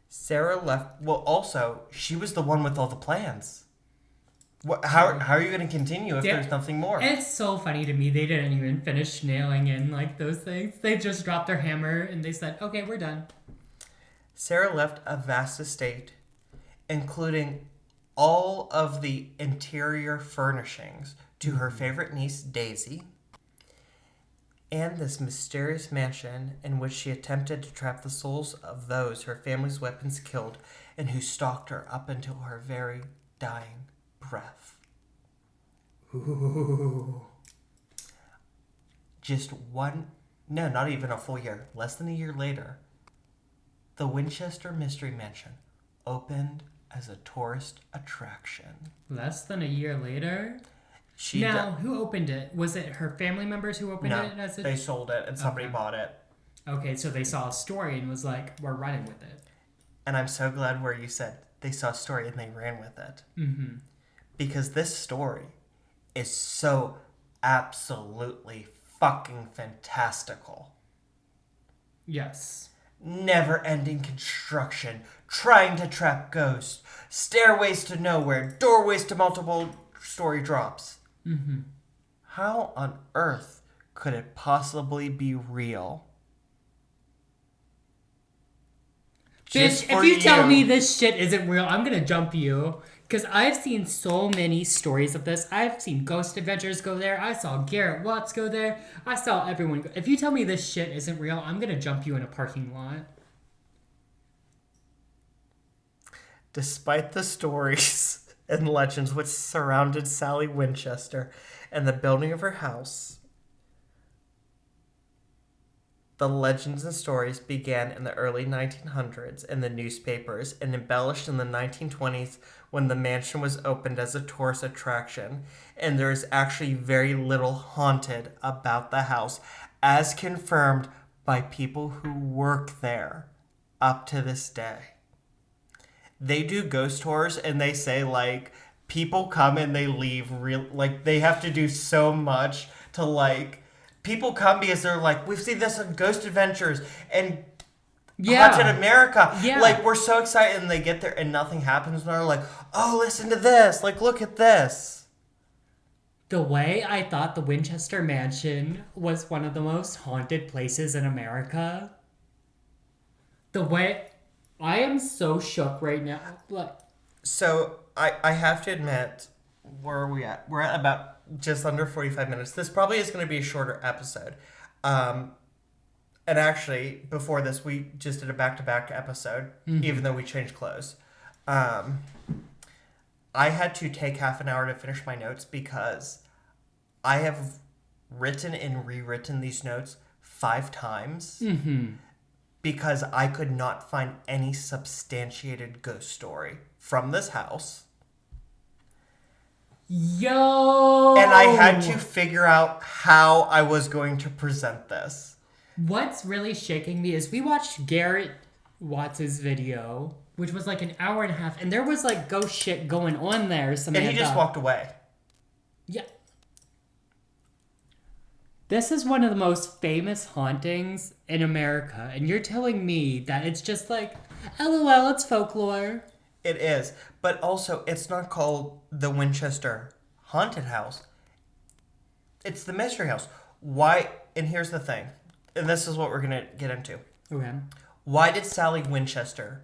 Sarah left. Well, also, she was the one with all the plans. How are you going to continue if there's nothing more? It's so funny to me. They didn't even finish nailing in like those things. They just dropped their hammer and they said, okay, we're done. Sarah left a vast estate, including all of the interior furnishings to her favorite niece, Daisy, and this mysterious mansion in which she attempted to trap the souls of those her family's weapons killed and who stalked her up until her very dying breath. Ooh. Not even a full year, less than a year later, the Winchester Mystery Mansion opened as a tourist attraction. Less than a year later? Who opened it? Was it her family members who opened it? They sold it and somebody bought it. Okay, so they saw a story and was like, we're running with it. And I'm so glad where you said they saw a story and they ran with it. Mm-hmm. Because this story is so absolutely fucking fantastical. Yes. Never-ending construction, trying to trap ghosts, stairways to nowhere, doorways to multiple story drops. Mm-hmm. How on earth could it possibly be real? Bitch, if you tell me this shit isn't real, I'm gonna jump you. Because I've seen so many stories of this. I've seen Ghost Adventures go there. I saw Garrett Watts go there. I saw everyone go. If you tell me this shit isn't real, I'm gonna jump you in a parking lot. Despite the stories and legends which surrounded Sally Winchester and the building of her house, the legends and stories began in the early 1900s in the newspapers and embellished in the 1920s when the mansion was opened as a tourist attraction, and there is actually very little haunted about the house, as confirmed by people who work there up to this day. They do ghost tours and they say, like, people come and they leave they have to do so much to, like, people come because they're like, we've seen this on Ghost Adventures and Haunted America. Yeah. Like, we're so excited, and they get there and nothing happens, and they're like, oh, listen to this. Like, look at this. The way I thought the Winchester Mansion was one of the most haunted places in America. The way... I am so shook right now. Like, so, I have to admit, where are we at? We're at about just under 45 minutes. This probably is going to be a shorter episode. And actually, before this, we just did a back-to-back episode, even though we changed clothes. I had to take half an hour to finish my notes because I have written and rewritten these notes 5 times. Mm-hmm. Because I could not find any substantiated ghost story from this house. Yo! And I had to figure out how I was going to present this. What's really shaking me is we watched Garrett Watts' video, which was like an hour and a half, and there was like ghost shit going on there, Samantha. And he just walked away. Yeah. This is one of the most famous hauntings in America, and you're telling me that it's just like, LOL, it's folklore. It is. But also, it's not called the Winchester Haunted House. It's the Mystery House. Why? And here's the thing. And this is what we're going to get into. Okay. Why did Sally Winchester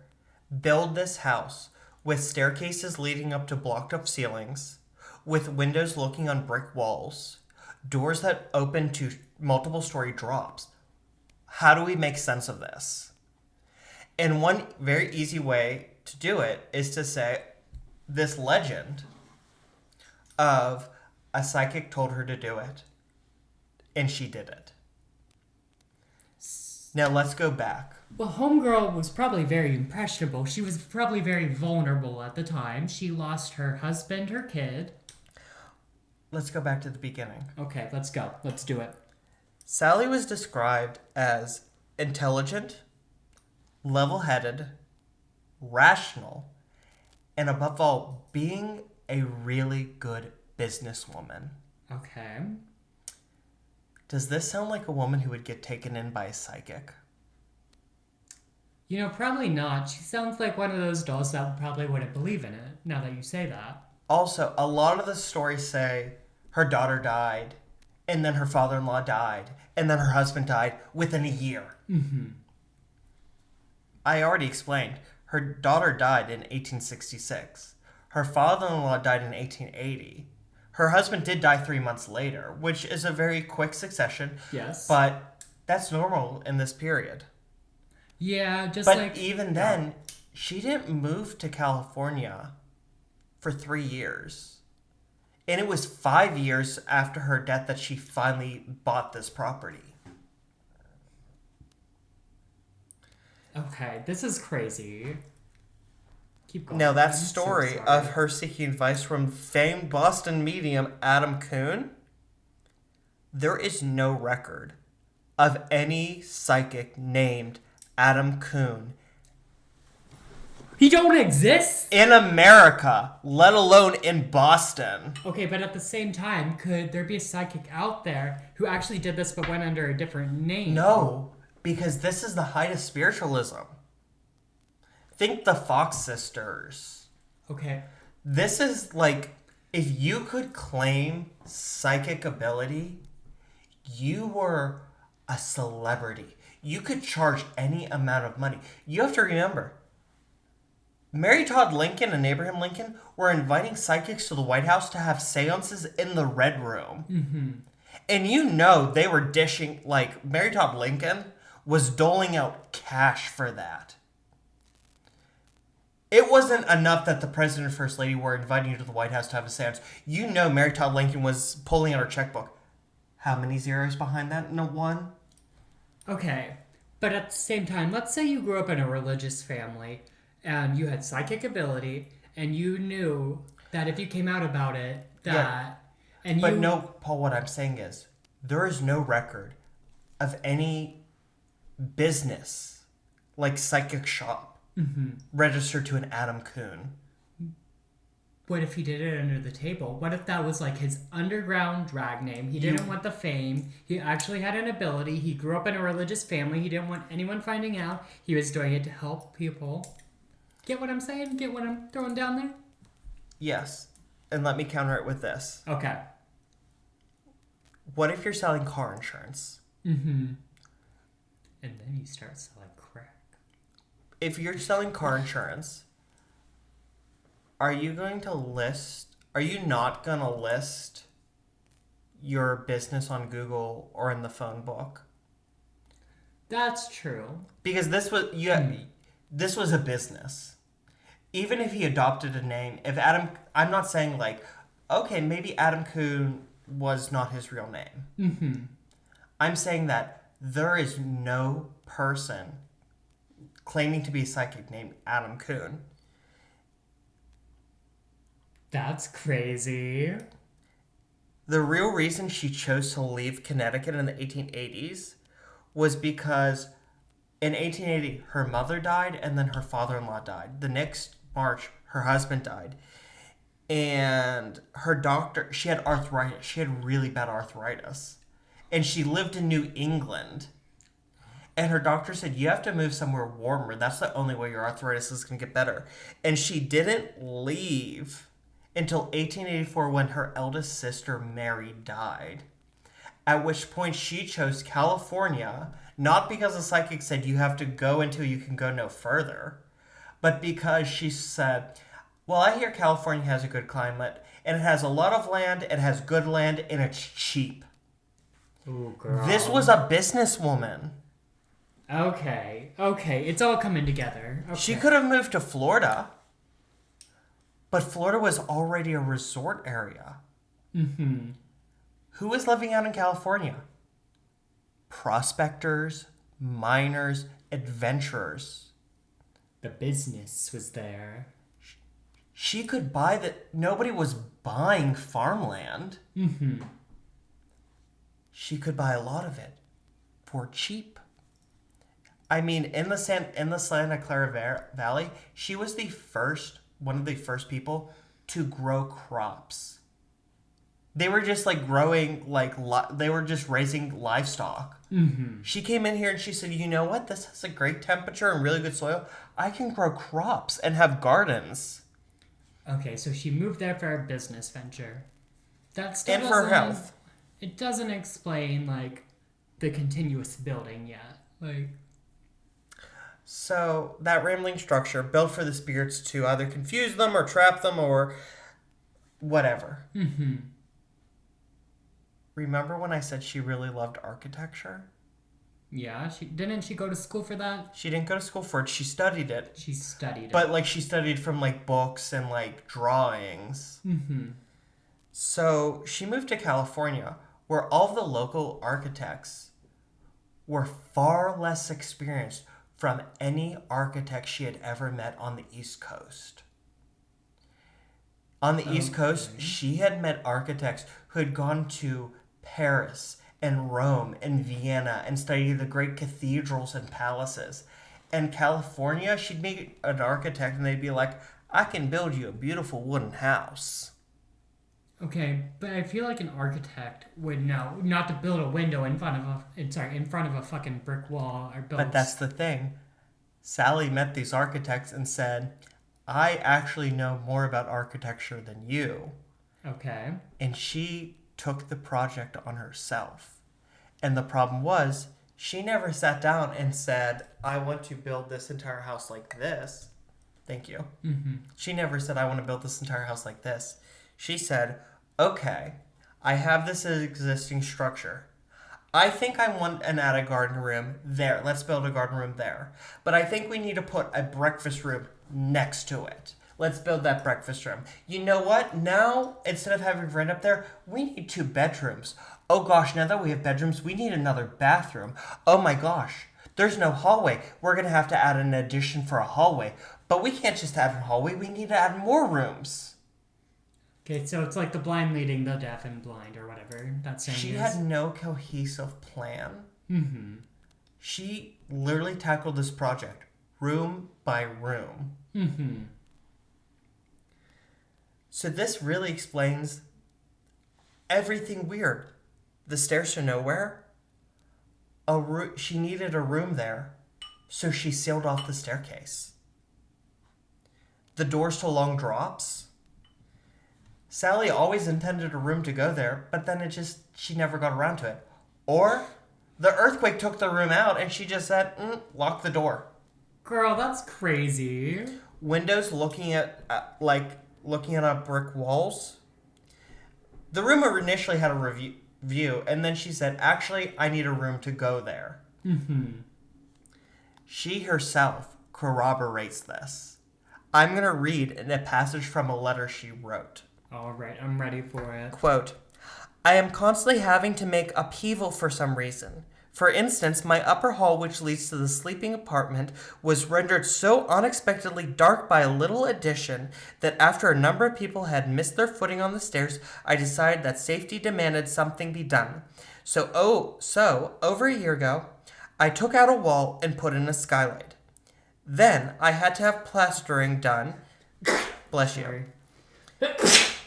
build this house with staircases leading up to blocked-off ceilings, with windows looking on brick walls, doors that open to multiple story drops? How do we make sense of this? And one very easy way to do it is to say this legend of a psychic told her to do it, and she did it. Now let's go back. Well, Homegirl was probably very impressionable. She was probably very vulnerable at the time. She lost her husband, her kid. Let's go back to the beginning. Okay, let's go. Let's do it. Sally was described as intelligent, level-headed, rational, and above all, being a really good businesswoman. Okay. Does this sound like a woman who would get taken in by a psychic? You know, probably not. She sounds like one of those dolls that probably wouldn't believe in it, now that you say that. Also, a lot of the stories say her daughter died, and then her father-in-law died, and then her husband died within a year. Mm-hmm. I already explained. Her daughter died in 1866. Her father-in-law died in 1880. Her husband did die 3 months later, which is a very quick succession. Yes. But that's normal in this period. Yeah, just but like... even then, she didn't move to California for 3 years. And it was 5 years after her death that she finally bought this property. Okay, this is crazy. Keep going. Now, that I'm so story sorry. of her seeking advice from famed Boston medium Adam Kuhn, there is no record of any psychic named Adam Kuhn He don't exist? in America, let alone in Boston. Okay, but at the same time, could there be a psychic out there who actually did this but went under a different name? No, because this is the height of spiritualism. Think the Fox sisters. Okay. This is like, if you could claim psychic ability, you were a celebrity. You could charge any amount of money. You have to remember, Mary Todd Lincoln and Abraham Lincoln were inviting psychics to the White House to have seances in the Red Room. Mm-hmm. And you know they were dishing, like, Mary Todd Lincoln was doling out cash for that. It wasn't enough that the president and first lady were inviting you to the White House to have a seance. You know Mary Todd Lincoln was pulling out her checkbook. How many zeros behind that? No, one? Okay, but at the same time, let's say you grew up in a religious family and you had psychic ability and you knew that if you came out about it, But no, Paul, what I'm saying is, there is no record of any business, like psychic shop, registered to an Adam Kuhn. What if he did it under the table? What if that was like his underground drag name? He didn't want the fame. He actually had an ability. He grew up in a religious family. He didn't want anyone finding out. He was doing it to help people. Get what I'm saying? Get what I'm throwing down there? Yes. And let me counter it with this. Okay. What if you're selling car insurance? Mm-hmm. And then you start selling crack. If you're selling car insurance, are you not going to list your business on Google or in the phone book? That's true. Because this was a business. Even if he adopted a name, I'm not saying like, okay, maybe Adam Kuhn was not his real name. Mm-hmm. I'm saying that there is no person claiming to be a psychic named Adam Kuhn. That's crazy. The real reason she chose to leave Connecticut in the 1880s was because in 1880, her mother died and then her father-in-law died. The next March, her husband died. And her doctor, she had arthritis. She had really bad arthritis. And she lived in New England. And her doctor said, you have to move somewhere warmer. That's the only way your arthritis is going to get better. And she didn't leave until 1884 when her eldest sister, Mary, died. At which point she chose California, not because the psychic said you have to go until you can go no further, but because she said, well, I hear California has a good climate, and it has a lot of land, it has good land, and it's cheap. Ooh, girl. This was a businesswoman. Okay, it's all coming together. Okay. She could have moved to Florida, but Florida was already a resort area. Mm-hmm. Who was living out in California? Prospectors, miners, adventurers. The business was there. She could buy that. Nobody was buying farmland. Mm-hmm. She could buy a lot of it for cheap. I mean, in the Santa Clara Valley, she was one of the first people to grow crops. They were just like growing, like, they were just raising livestock. Mm-hmm. She came in here and she said, you know what? This has a great temperature and really good soil. I can grow crops and have gardens. Okay, so she moved there for a business venture. That still And for her health. It doesn't explain, like, the continuous building yet. Like, so that rambling structure built for the spirits to either confuse them or trap them or whatever. mm-hmm. Remember when I said she really loved architecture? Yeah, didn't she go to school for that? She didn't go to school for it. She studied it. She studied it. But, like, she studied from, like, books and, like, drawings. Mm-hmm. So she moved to California, where all of the local architects were far less experienced from any architect she had ever met on the East Coast. On the East Coast, she had met architects who had gone to Paris and Rome and Vienna and studied the great cathedrals and palaces. In California, she'd meet an architect and they'd be like, I can build you a beautiful wooden house. Okay, but I feel like an architect would know not to build a window in front of a fucking brick wall or build. But that's the thing. Sally met these architects and said, I actually know more about architecture than you. Okay. And she took the project on herself. And the problem was, she never sat down and said, I want to build this entire house like this. Thank you. Mm-hmm. She never said, I want to build this entire house like this. She said, okay, I have this existing structure. I think I want an attic garden room there. Let's build a garden room there. But I think we need to put a breakfast room next to it. Let's build that breakfast room. You know what? Now, instead of having rent up there, we need 2 bedrooms. Oh gosh, now that we have bedrooms, we need another bathroom. Oh my gosh, there's no hallway. We're going to have to add an addition for a hallway. But we can't just add a hallway. We need to add more rooms. Okay, so it's like the blind leading the deaf and blind or whatever that saying She is. had no cohesive plan. Mm-hmm. She literally tackled this project room by room. Mm-hmm. So this really explains everything weird. The stairs to nowhere. She needed a room there, so she sealed off the staircase. The doors to long drops. Sally always intended a room to go there, but then she never got around to it. Or the earthquake took the room out and she just said, lock the door. Girl, that's crazy. Windows looking at brick walls. The room initially had a view, and then she said, actually, I need a room to go there. Mm-hmm. She herself corroborates this. I'm going to read a passage from a letter she wrote. All right, I'm ready for it. Quote, I am constantly having to make upheaval for some reason. For instance, my upper hall, which leads to the sleeping apartment, was rendered so unexpectedly dark by a little addition that after a number of people had missed their footing on the stairs, I decided that safety demanded something be done. So over a year ago, I took out a wall and put in a skylight. Then I had to have plastering done. Bless you. Sorry.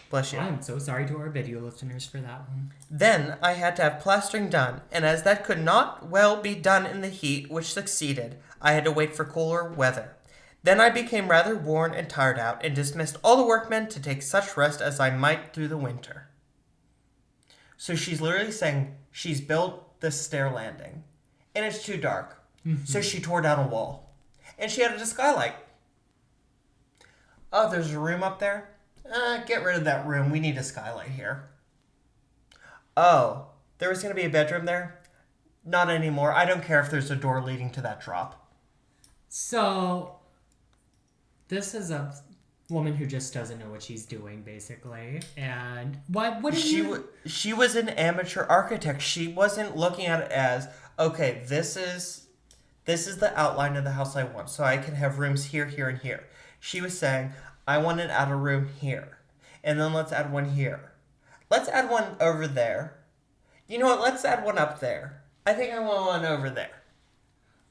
Bless you. I'm so sorry to our video listeners for that one. Then I had to have plastering done, and as that could not well be done in the heat which succeeded, I had to wait for cooler weather. Then I became rather worn and tired out, and dismissed all the workmen to take such rest as I might through the winter. So she's literally saying she's built this stair landing, and it's too dark. Mm-hmm. So she tore down a wall, and she added a skylight. Oh, there's a room up there? Get rid of that room. We need a skylight here. Oh, there was going to be a bedroom there? Not anymore. I don't care if there's a door leading to that drop. So, this is a woman who just doesn't know what she's doing, basically. And what did she was an amateur architect. She wasn't looking at it as, okay, this is the outline of the house I want, so I can have rooms here, here, and here. She was saying, I want to add a room here. And then let's add one here. Let's add one over there. You know what? Let's add one up there. I think I want one over there.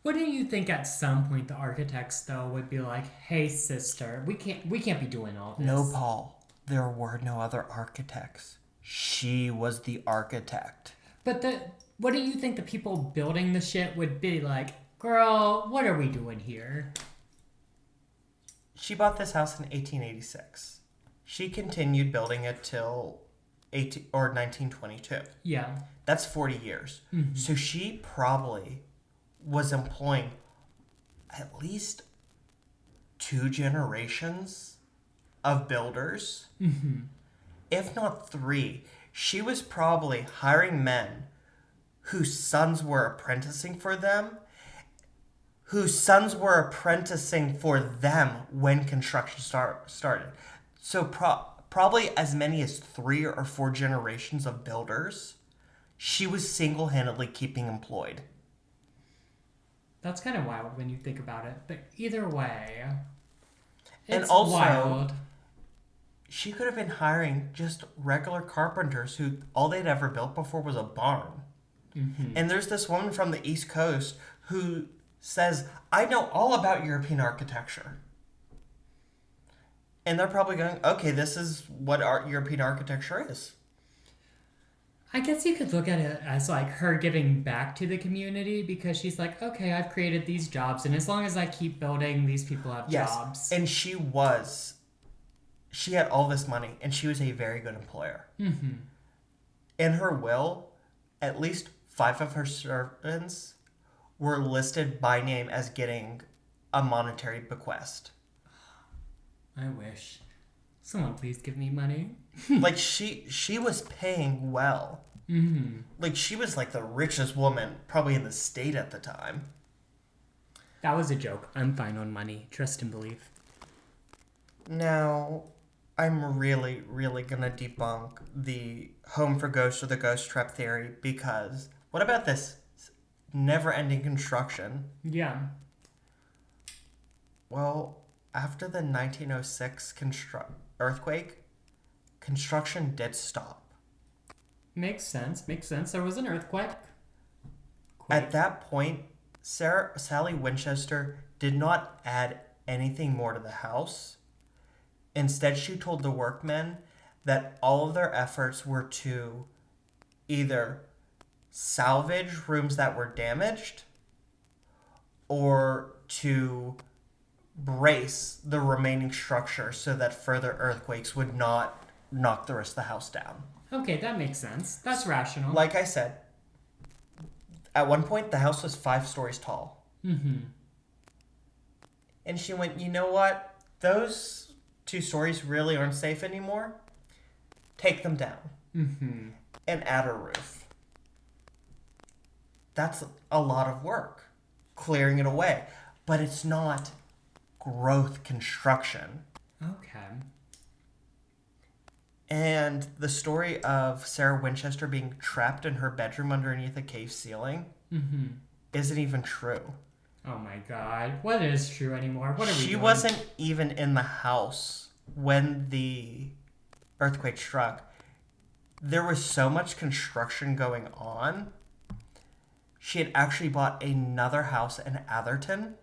Wouldn't you think at some point the architects, though, would be like, hey, sister, we can't be doing all this. No, Paul. There were no other architects. She was the architect. But what do you think the people building the shit would be like? Girl, what are we doing here? She bought this house in 1886. She continued building it till 1922. Yeah. That's 40 years. Mm-hmm. So she probably was employing at least 2 generations of builders, if not 3. She was probably hiring men whose sons were apprenticing for them, whose sons were apprenticing for them when construction started. So probably as many as 3 or 4 generations of builders she was single-handedly keeping employed. That's kind of wild when you think about it. But either way, it's and also, wild. She could have been hiring just regular carpenters who all they'd ever built before was a barn. Mm-hmm. And there's this woman from the East Coast who says, I know all about European architecture. And they're probably going, okay, this is what European architecture is. I guess you could look at it as like her giving back to the community because she's like, okay, I've created these jobs, and as long as I keep building, these people have jobs. And she had all this money, and she was a very good employer. Mm-hmm. In her will, at least 5 of her servants were listed by name as getting a monetary bequest. I wish. Someone please give me money. Like, she was paying well. Mm-hmm. Like, she was like the richest woman probably in the state at the time. That was a joke. I'm fine on money. Trust and believe. Now, I'm really, really gonna debunk the home for ghosts or the ghost trap theory, because what about this never-ending construction? Yeah. Well, after the 1906 earthquake, construction did stop. Makes sense. There was an earthquake. At that point, Sally Winchester did not add anything more to the house. Instead, she told the workmen that all of their efforts were to either salvage rooms that were damaged or to brace the remaining structure so that further earthquakes would not knock the rest of the house down. Okay, that makes sense. That's rational. Like I said, at one point the house was 5 stories tall. Mm-hmm. And she went, you know what? Those 2 stories really aren't safe anymore. Take them down. Mm-hmm. And add a roof. That's a lot of work, clearing it away. But it's not growth construction. Okay. And the story of Sarah Winchester being trapped in her bedroom underneath a cave ceiling isn't even true. Oh my god. What is true anymore? What are we doing? She wasn't even in the house when the earthquake struck. There was so much construction going on. She had actually bought another house in Atherton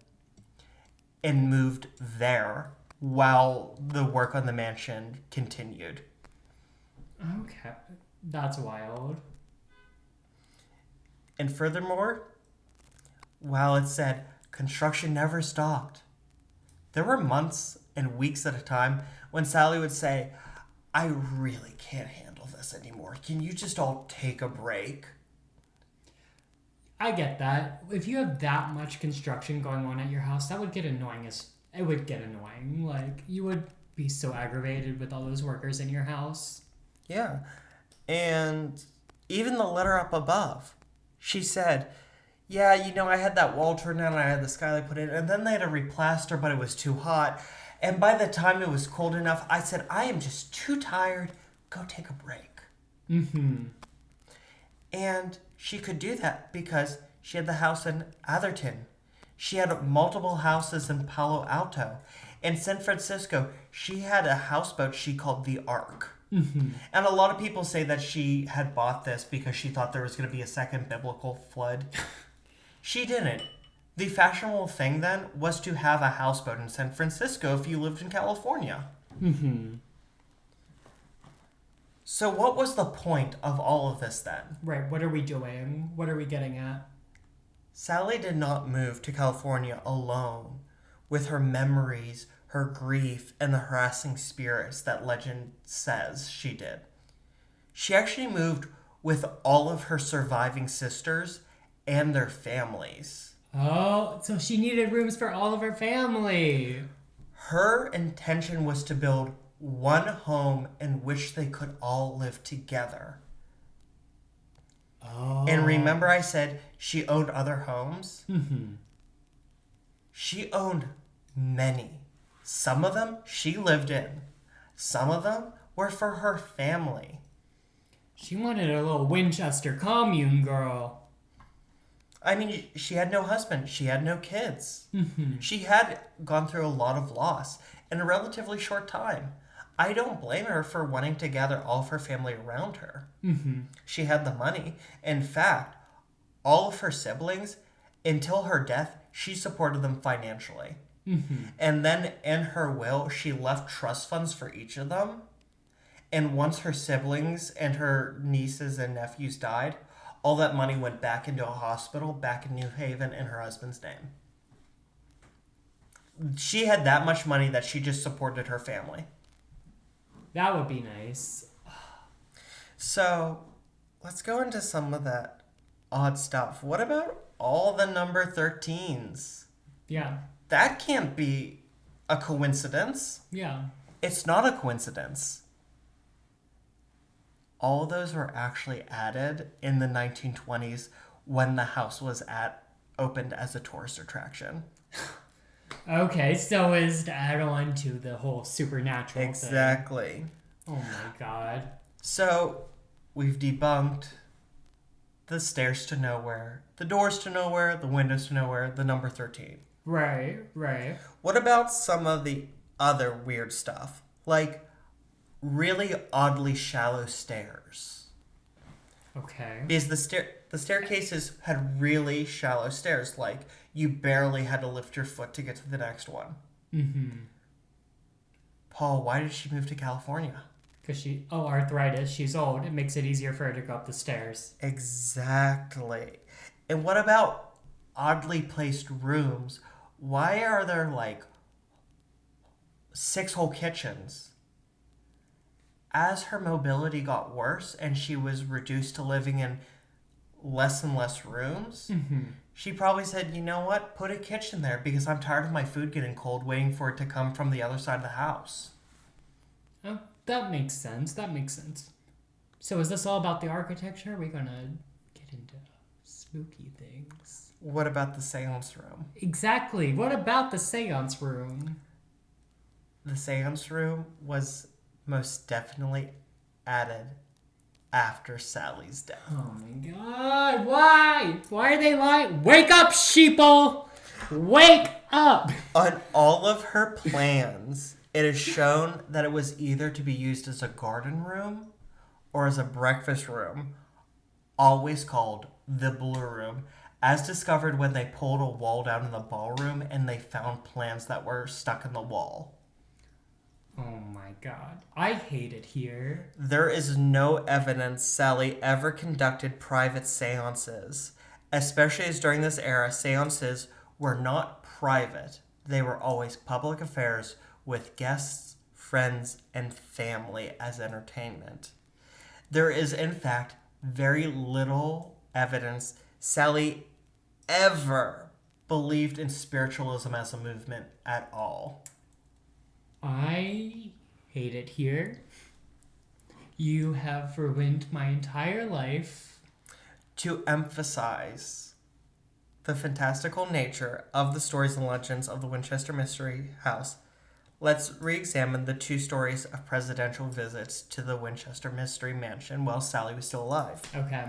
and moved there while the work on the mansion continued. Okay. That's wild. And furthermore, while it said construction never stopped, there were months and weeks at a time when Sally would say, I really can't handle this anymore. Can you just all take a break? I get that. If you have that much construction going on at your house, that would get annoying. It would get annoying. Like, you would be so aggravated with all those workers in your house. Yeah. And even the letter up above, she said, yeah, you know, I had that wall turned down and I had the skylight put in, and then they had to replaster, but it was too hot. And by the time it was cold enough, I said, I am just too tired. Go take a break. Mm-hmm. And she could do that because she had the house in Atherton. She had multiple houses in Palo Alto. In San Francisco, she had a houseboat she called the Ark. Mm-hmm. And a lot of people say that she had bought this because she thought there was going to be a second biblical flood. She didn't. The fashionable thing then was to have a houseboat in San Francisco if you lived in California. Mm-hmm. So what was the point of all of this then? Right, what are we doing? What are we getting at? Sally did not move to California alone with her memories, her grief, and the harassing spirits that legend says she did. She actually moved with all of her surviving sisters and their families. Oh, so she needed rooms for all of her family. Her intention was to build one home in which they could all live together. Oh. And remember I said she owned other homes? Mm-hmm. She owned many. Some of them she lived in. Some of them were for her family. She wanted a little Winchester commune girl. I mean, she had no husband. She had no kids. Mm-hmm. She had gone through a lot of loss in a relatively short time. I don't blame her for wanting to gather all of her family around her. Mm-hmm. She had the money. In fact, all of her siblings, until her death, she supported them financially. Mm-hmm. And then in her will, she left trust funds for each of them. And once her siblings and her nieces and nephews died, all that money went back into a hospital back in New Haven in her husband's name. She had that much money that she just supported her family. That would be nice. So, let's go into some of that odd stuff. What about all the number 13s? Yeah. That can't be a coincidence. Yeah. It's not a coincidence. All those were actually added in the 1920s when the house was opened as a tourist attraction. Okay, so as to add on to the whole supernatural Exactly. thing. Oh my god. So, we've debunked the stairs to nowhere, the doors to nowhere, the windows to nowhere, the number 13. Right, right. What about some of the other weird stuff? Like really oddly shallow stairs. Okay. Because the staircases had really shallow stairs, like you barely had to lift your foot to get to the next one. Mm-hmm. Paul, why did she move to California? Because arthritis, she's old. It makes it easier for her to go up the stairs. Exactly. And what about oddly placed rooms? Why are there like 6-hole kitchens? As her mobility got worse and she was reduced to living in less and less rooms, she probably said, you know what, put a kitchen there because I'm tired of my food getting cold waiting for it to come from the other side of the house. Oh, that makes sense. That makes sense. So is this all about the architecture? Are we going to get into spooky things? What about the seance room? Exactly. What about the seance room? The seance room was most definitely added after Sally's death. Oh my god. Why? Why are they lying? Wake up, sheeple! Wake up! On all of her plans, it is shown that it was either to be used as a garden room or as a breakfast room, always called the Blue Room, as discovered when they pulled a wall down in the ballroom and they found plans that were stuck in the wall. Oh my god. I hate it here. There is no evidence Sally ever conducted private seances, especially as during this era, seances were not private. They were always public affairs with guests, friends, and family as entertainment. There is, in fact, very little evidence Sally ever believed in spiritualism as a movement at all. I hate it here. You have ruined my entire life. To emphasize the fantastical nature of the stories and legends of the Winchester Mystery House, let's re-examine the 2 stories of presidential visits to the Winchester Mystery Mansion while Sally was still alive. Okay.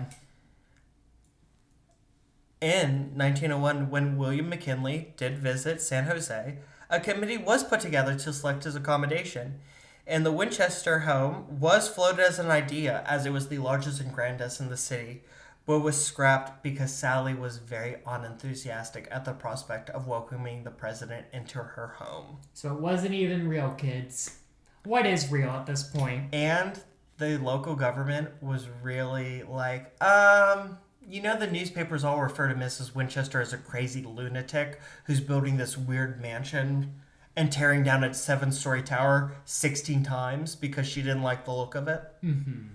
In 1901, when William McKinley did visit San Jose, a committee was put together to select his accommodation, and the Winchester home was floated as an idea as it was the largest and grandest in the city, but was scrapped because Sally was very unenthusiastic at the prospect of welcoming the president into her home. So it wasn't even real, kids. What is real at this point? And the local government was really like, the newspapers all refer to Mrs. Winchester as a crazy lunatic who's building this weird mansion and tearing down its 7-story tower 16 times because she didn't like the look of it. Mm-hmm.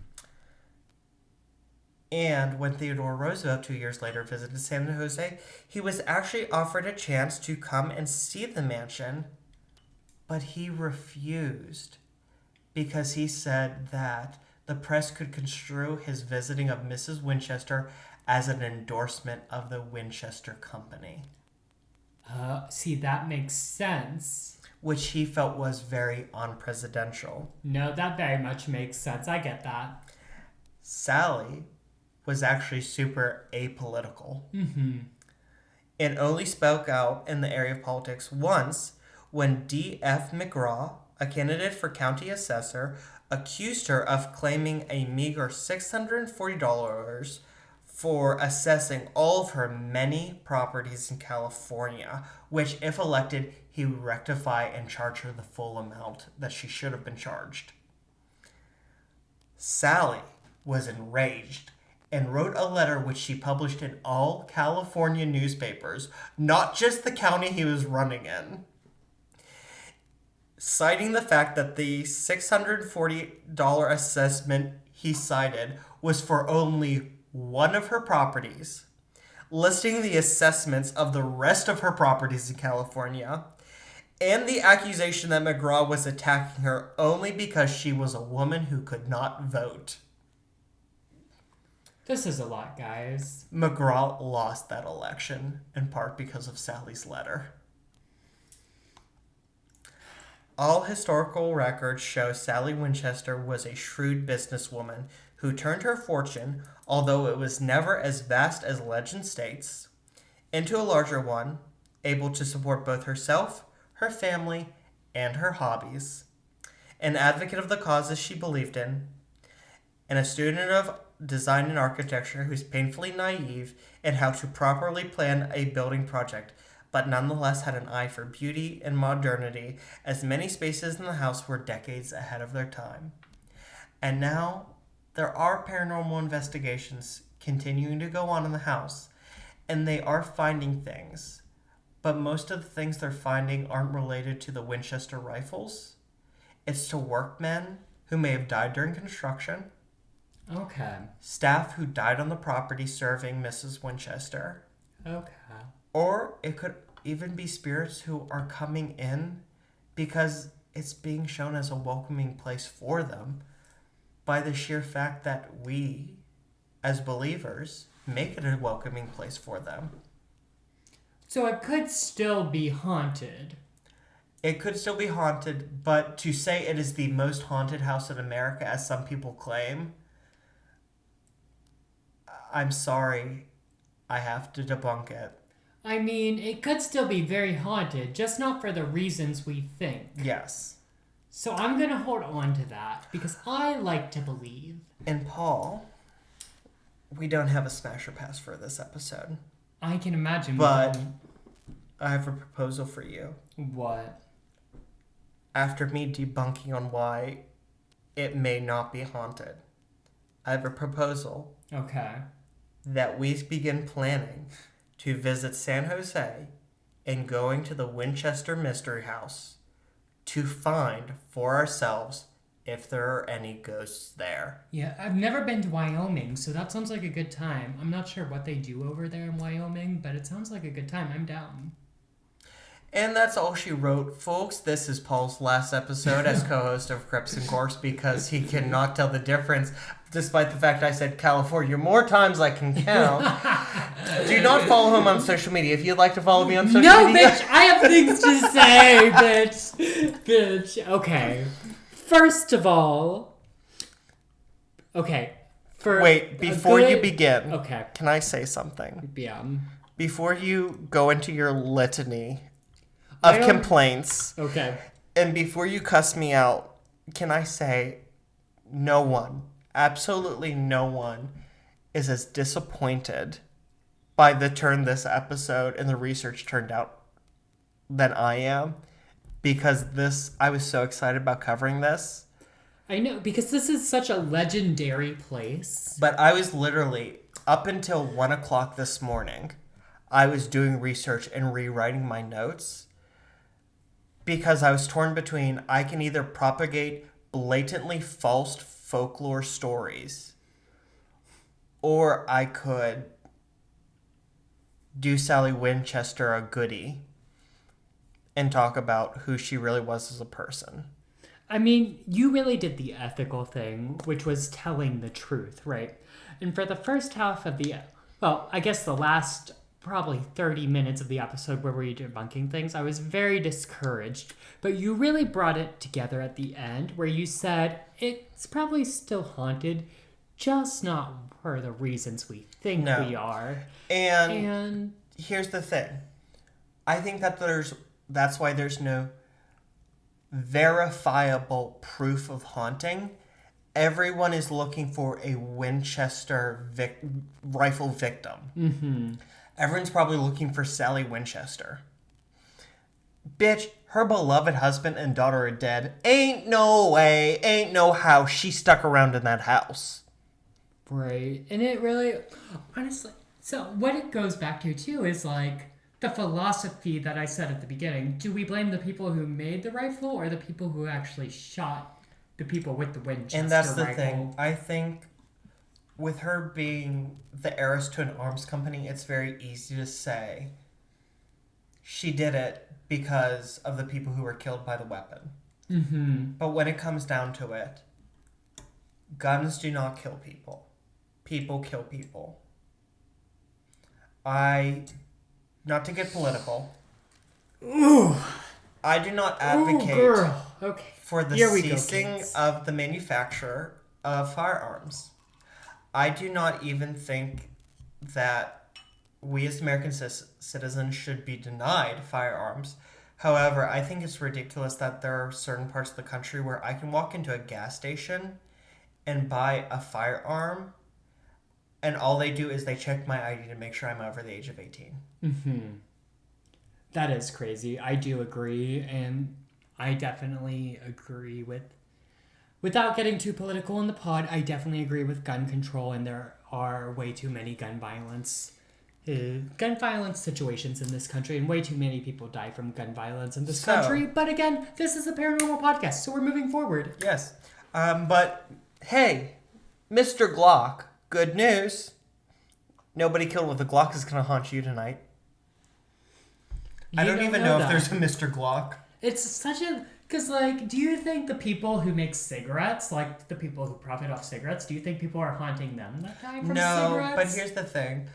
And when Theodore Roosevelt 2 years later visited San Jose, he was actually offered a chance to come and see the mansion, but he refused because he said that the press could construe his visiting of Mrs. Winchester as an endorsement of the Winchester Company. See, that makes sense. Which he felt was very unpresidential. No, that very much makes sense. I get that. Sally was actually super apolitical. Mm-hmm. And only spoke out in the area of politics once when D.F. McGraw, a candidate for county assessor, accused her of claiming a meager $640 for assessing all of her many properties in California, which, if elected, he would rectify and charge her the full amount that she should have been charged. Sally was enraged and wrote a letter which she published in all California newspapers, not just the county he was running in, citing the fact that the $640 assessment he cited was for only one of her properties, listing the assessments of the rest of her properties in California, and the accusation that McGraw was attacking her only because she was a woman who could not vote. This is a lot, guys. McGraw lost that election, in part because of Sally's letter. All historical records show Sally Winchester was a shrewd businesswoman who turned her fortune, although it was never as vast as legend states, into a larger one, able to support both herself, her family, and her hobbies. An advocate of the causes she believed in, and a student of design and architecture who's painfully naive in how to properly plan a building project, but nonetheless had an eye for beauty and modernity, as many spaces in the house were decades ahead of their time. And now, there are paranormal investigations continuing to go on in the house, and they are finding things, but most of the things they're finding aren't related to the Winchester rifles. It's to workmen who may have died during construction, Okay. staff who died on the property serving Mrs. Winchester, Okay. or it could even be spirits who are coming in because it's being shown as a welcoming place for them by the sheer fact that we, as believers, make it a welcoming place for them. So it could still be haunted. It could still be haunted, but to say it is the most haunted house in America, as some people claim, I'm sorry, I have to debunk it. I mean, it could still be very haunted, just not for the reasons we think. Yes. So I'm going to hold on to that, because I like to believe. And Paul, we don't have a smasher pass for this episode. I can imagine. But I have a proposal for you. What? After me debunking on why it may not be haunted, I have a proposal. Okay. That we begin planning to visit San Jose and going to the Winchester Mystery House to find for ourselves if there are any ghosts there. Yeah, I've never been to Wyoming, so that sounds like a good time. I'm not sure what they do over there in Wyoming, but it sounds like a good time. I'm down. And that's all she wrote, folks. This is Paul's last episode as co-host of Crips and Corks because he cannot tell the difference, despite the fact I said California more times I can count. Do not follow him on social media. If you'd like to follow me on social media... No, bitch! I have things to say, bitch! Bitch. Okay. First of all... Okay. Wait, before you begin, Okay. can I say something? Yeah. Before you go into your litany of complaints, Okay. and before you cuss me out, can I say no one, absolutely no one, is as disappointed by the turn this episode and the research turned out than I am, because I was so excited about covering this. I know, because this is such a legendary place. But I was literally, up until 1 o'clock this morning, I was doing research and rewriting my notes because I was torn between I can either propagate blatantly false folklore stories or I could do Sally Winchester a goodie and talk about who she really was as a person. I mean, you really did the ethical thing, which was telling the truth, right? And for the first half of I guess the last probably 30 minutes of the episode where we were debunking things, I was very discouraged. But you really brought it together at the end where you said it's probably still haunted, just not for the reasons we think we are. And here's the thing. I think that that's why there's no verifiable proof of haunting. Everyone is looking for a Winchester rifle victim. Mm-hmm. Everyone's probably looking for Sally Winchester. Bitch, her beloved husband and daughter are dead. Ain't no way, ain't no how she stuck around in that house. Right. And it really, honestly, so what it goes back to too is like the philosophy that I said at the beginning. Do we blame the people who made the rifle or the people who actually shot the people with the Winchester rifle? And that's the thing. I think with her being the heiress to an arms company, it's very easy to say she did it because of the people who were killed by the weapon. Mm-hmm. But when it comes down to it, guns do not kill people. People kill people. Not to get political, Ooh. I do not advocate for the ceasing of the manufacture of firearms. I do not even think that we as American citizens should be denied firearms. However, I think it's ridiculous that there are certain parts of the country where I can walk into a gas station and buy a firearm, and all they do is they check my ID to make sure I'm over the age of 18. Mm-hmm. That is crazy. I do agree, and I definitely agree without getting too political in the pod, I definitely agree with gun control, and there are way too many gun violence situations in this country, and way too many people die from gun violence in this country. But again, this is a paranormal podcast, so we're moving forward. Yes. But hey, Mr. Glock, good news. Nobody killed with a Glock is going to haunt you tonight. I don't even know if there's a Mr. Glock. It's such a... Because, like, do you think the people who make cigarettes, like the people who profit off cigarettes, do you think people are haunting them that die from cigarettes? No, but here's the thing.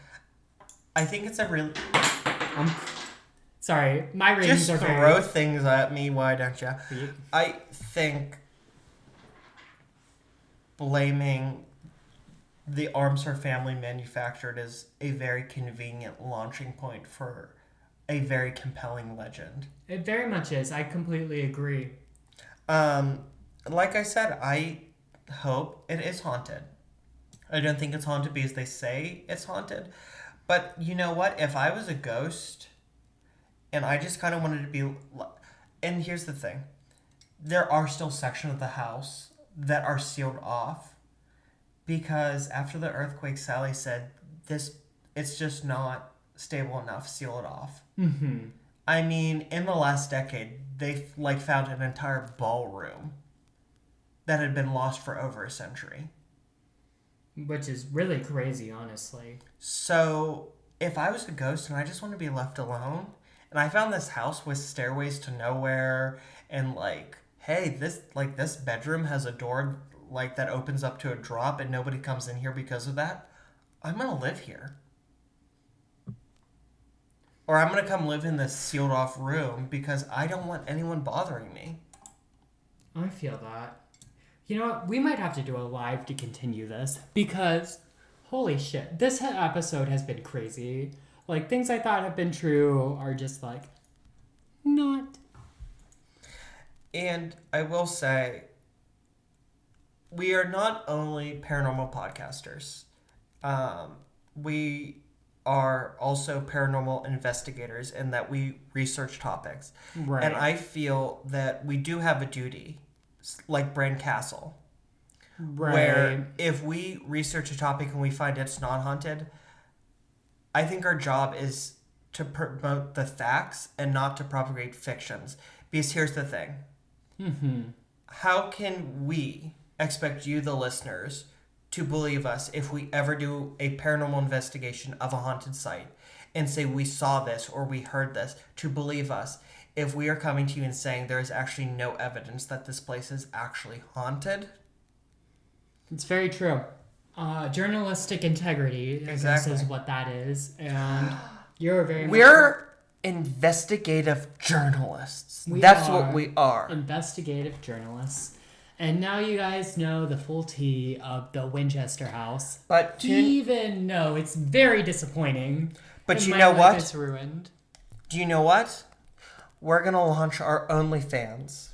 I think it's a real... Sorry, my ratings just are very... throw things at me, why don't you? I think blaming the arms her family manufactured is a very convenient launching point for a very compelling legend. It very much is. I completely agree. Like I said, I hope it is haunted. I don't think it's haunted because they say it's haunted. But you know what? If I was a ghost and I just kind of wanted to be... And here's the thing. There are still sections of the house that are sealed off because after the earthquake, Sally said, it's just not stable enough, seal it off. Mm-hmm. I mean, in the last decade, they found an entire ballroom that had been lost for over a century. Which is really crazy, honestly. So, if I was a ghost and I just want to be left alone, and I found this house with stairways to nowhere, and hey, this bedroom has a door that opens up to a drop, and nobody comes in here because of that, I'm gonna live here. Or I'm going to come live in this sealed off room because I don't want anyone bothering me. I feel that. You know what? We might have to do a live to continue this because, holy shit, this episode has been crazy. Things I thought have been true are just not. And I will say, we are not only paranormal podcasters. We are also paranormal investigators in that we research topics. Right. And I feel that we do have a duty, like Bran Castle. Where if we research a topic and we find it's not haunted, I think our job is to promote the facts and not to propagate fictions. Because here's the thing. Mm-hmm. How can we expect you, the listeners, to believe us if we ever do a paranormal investigation of a haunted site and say we saw this or we heard this, to believe us if we are coming to you and saying there is actually no evidence that this place is actually haunted? It's very true. Journalistic integrity, I guess, is what that is. And you're very We're investigative journalists. That's what we are. Investigative journalists. And now you guys know the full tea of the Winchester House. But even though it's very disappointing. But you know what? It's ruined. Do you know what? We're going to launch our OnlyFans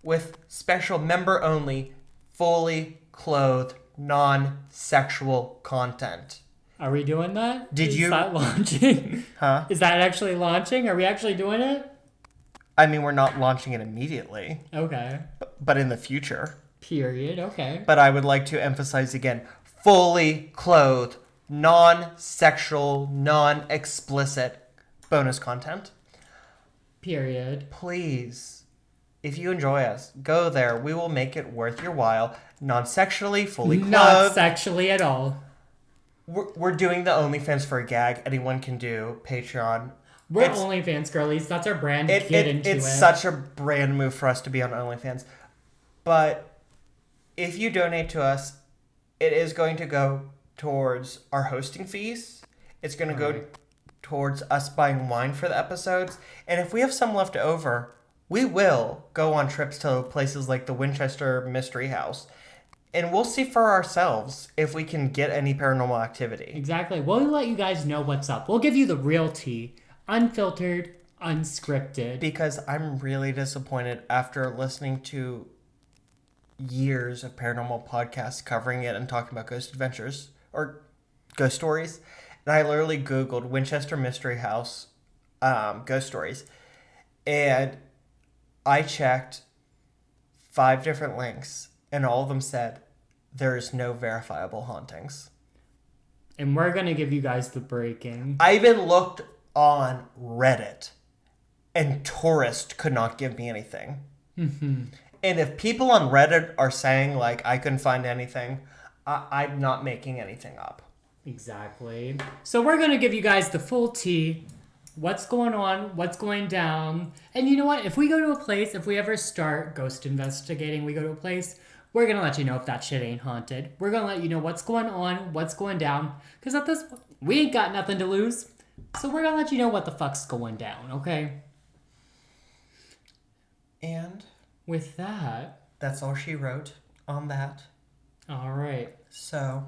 with special member-only, fully clothed, non-sexual content. Are we doing that? Is that launching? Huh? Is that actually launching? Are we actually doing it? I mean, we're not launching it immediately. Okay. But in the future. Period. Okay. But I would like to emphasize again, fully clothed, non-sexual, non-explicit bonus content. Period. Please, if you enjoy us, go there. We will make it worth your while. Non-sexually, fully clothed. Not sexually at all. We're doing the OnlyFans for a gag. Anyone can do Patreon. We're OnlyFans girlies. That's our brand. It's such a brand move for us to be on OnlyFans. But if you donate to us, it is going to go towards our hosting fees. It's going to go towards us buying wine for the episodes. And if we have some left over, we will go on trips to places like the Winchester Mystery House. And we'll see for ourselves if we can get any paranormal activity. Exactly. We'll let you guys know what's up. We'll give you the real tea. Unfiltered, unscripted. Because I'm really disappointed after listening to years of paranormal podcasts covering it and talking about ghost adventures or ghost stories. And I literally Googled Winchester Mystery House ghost stories. And I checked 5 different links. And all of them said, there is no verifiable hauntings. And we're going to give you guys the breaking. I even looked on Reddit. And tourists could not give me anything. Mm-hmm. And if people on Reddit are saying, like, I couldn't find anything, I'm not making anything up. Exactly. So we're going to give you guys the full tea. What's going on, what's going down. And you know what? If we go to a place, if we ever start ghost investigating, we go to a place, we're going to let you know if that shit ain't haunted. We're going to let you know what's going on, what's going down. Because at this point, we ain't got nothing to lose. So we're going to let you know what the fuck's going down, okay? And with that, that's all she wrote on that. All right. So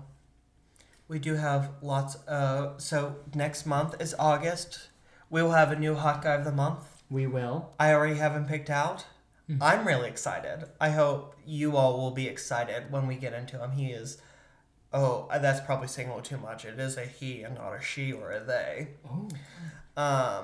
we do have lots of... So next month is August. We will have a new Hot Guy of the Month. We will. I already have him picked out. Mm-hmm. I'm really excited. I hope you all will be excited when we get into him. He is... Oh, that's probably saying a little too much. It is a he and not a she or a they. Oh.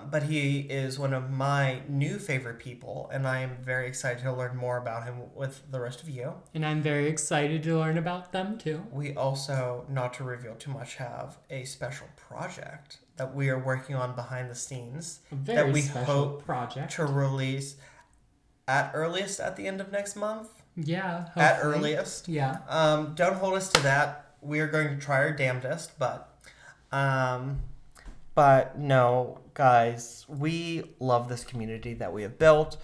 But he is one of my new favorite people, and I am very excited to learn more about him with the rest of you. And I'm very excited to learn about them, too. We also, not to reveal too much, have a special project that we are working on behind the scenes. A very that we special hope project to release at earliest at the end of next month. Yeah, hopefully. At earliest. Yeah. Don't hold us to that. We are going to try our damnedest, but no, guys, we love this community that we have built.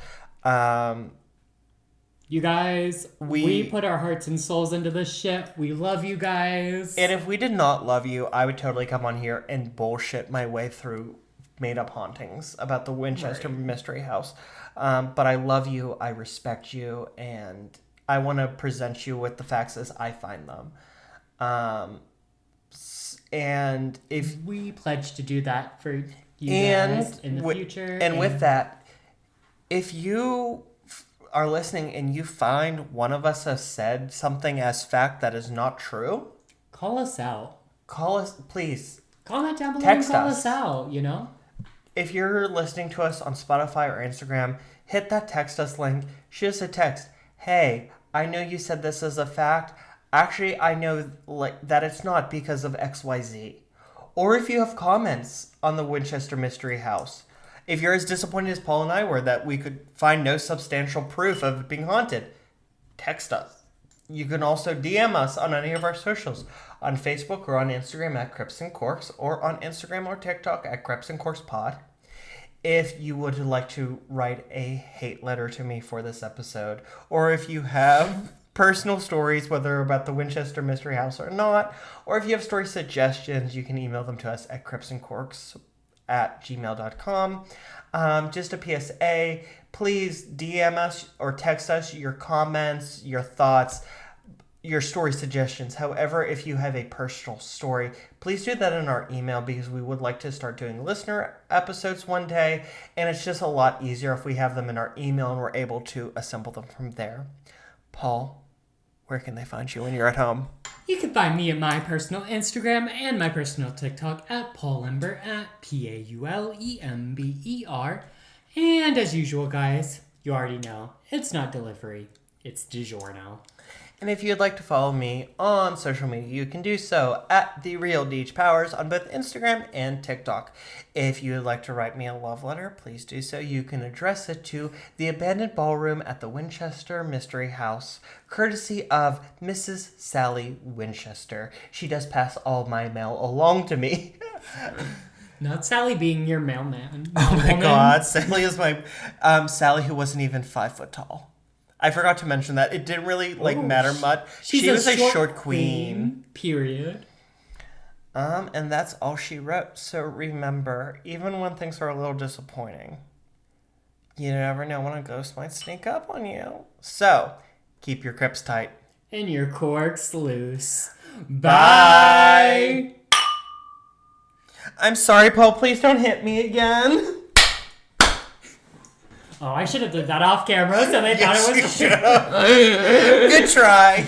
You guys, we put our hearts and souls into this shit. We love you guys. And if we did not love you, I would totally come on here and bullshit my way through made-up hauntings about the Winchester Mystery House. But I love you, I respect you, and I want to present you with the facts as I find them. And if we pledge to do that for you guys in the future. And with that, if you are listening and you find one of us has said something as fact that is not true, call us out. Call us, please. Comment down below and call us out, you know? If you're listening to us on Spotify or Instagram, hit that text us link. Shoot us a text. Hey, I know you said this is a fact. actually, I know that it's not because of XYZ. Or if you have comments on the Winchester Mystery House. If you're as disappointed as Paul and I were that we could find no substantial proof of it being haunted, text us. You can also DM us on any of our socials, on Facebook or on Instagram at Crips and Corks, or on Instagram or TikTok at Crips and Corks Pod. If you would like to write a hate letter to me for this episode, or if you have personal stories, whether about the Winchester Mystery House or not, or if you have story suggestions, you can email them to us at cripsandcorks@gmail.com. Just a PSA, please DM us or text us your comments, your thoughts, your story suggestions. However, if you have a personal story, please do that in our email, because we would like to start doing listener episodes one day, and it's just a lot easier if we have them in our email and we're able to assemble them from there. Paul, where can they find you when you're at home? You can find me at my personal Instagram and my personal TikTok at Paulember, at PAULEMBER. And as usual, guys, you already know, it's not delivery, it's DiGiorno. And if you'd like to follow me on social media, you can do so at TheRealDeechPowers on both Instagram and TikTok. If you would like to write me a love letter, please do so. You can address it to the abandoned ballroom at the Winchester Mystery House, courtesy of Mrs. Sally Winchester. She does pass all my mail along to me. Not Sally being your mailman. Oh my God, Sally is my Sally, who wasn't even 5 foot tall. I forgot to mention that. It didn't really matter much. She was a short queen. Period. And that's all she wrote. So remember, even when things are a little disappointing, you never know when a ghost might sneak up on you. So keep your crips tight. And your corks loose. Bye! I'm sorry, Paul. Please don't hit me again. Oh, I should have done that off camera so they thought it was... Good try.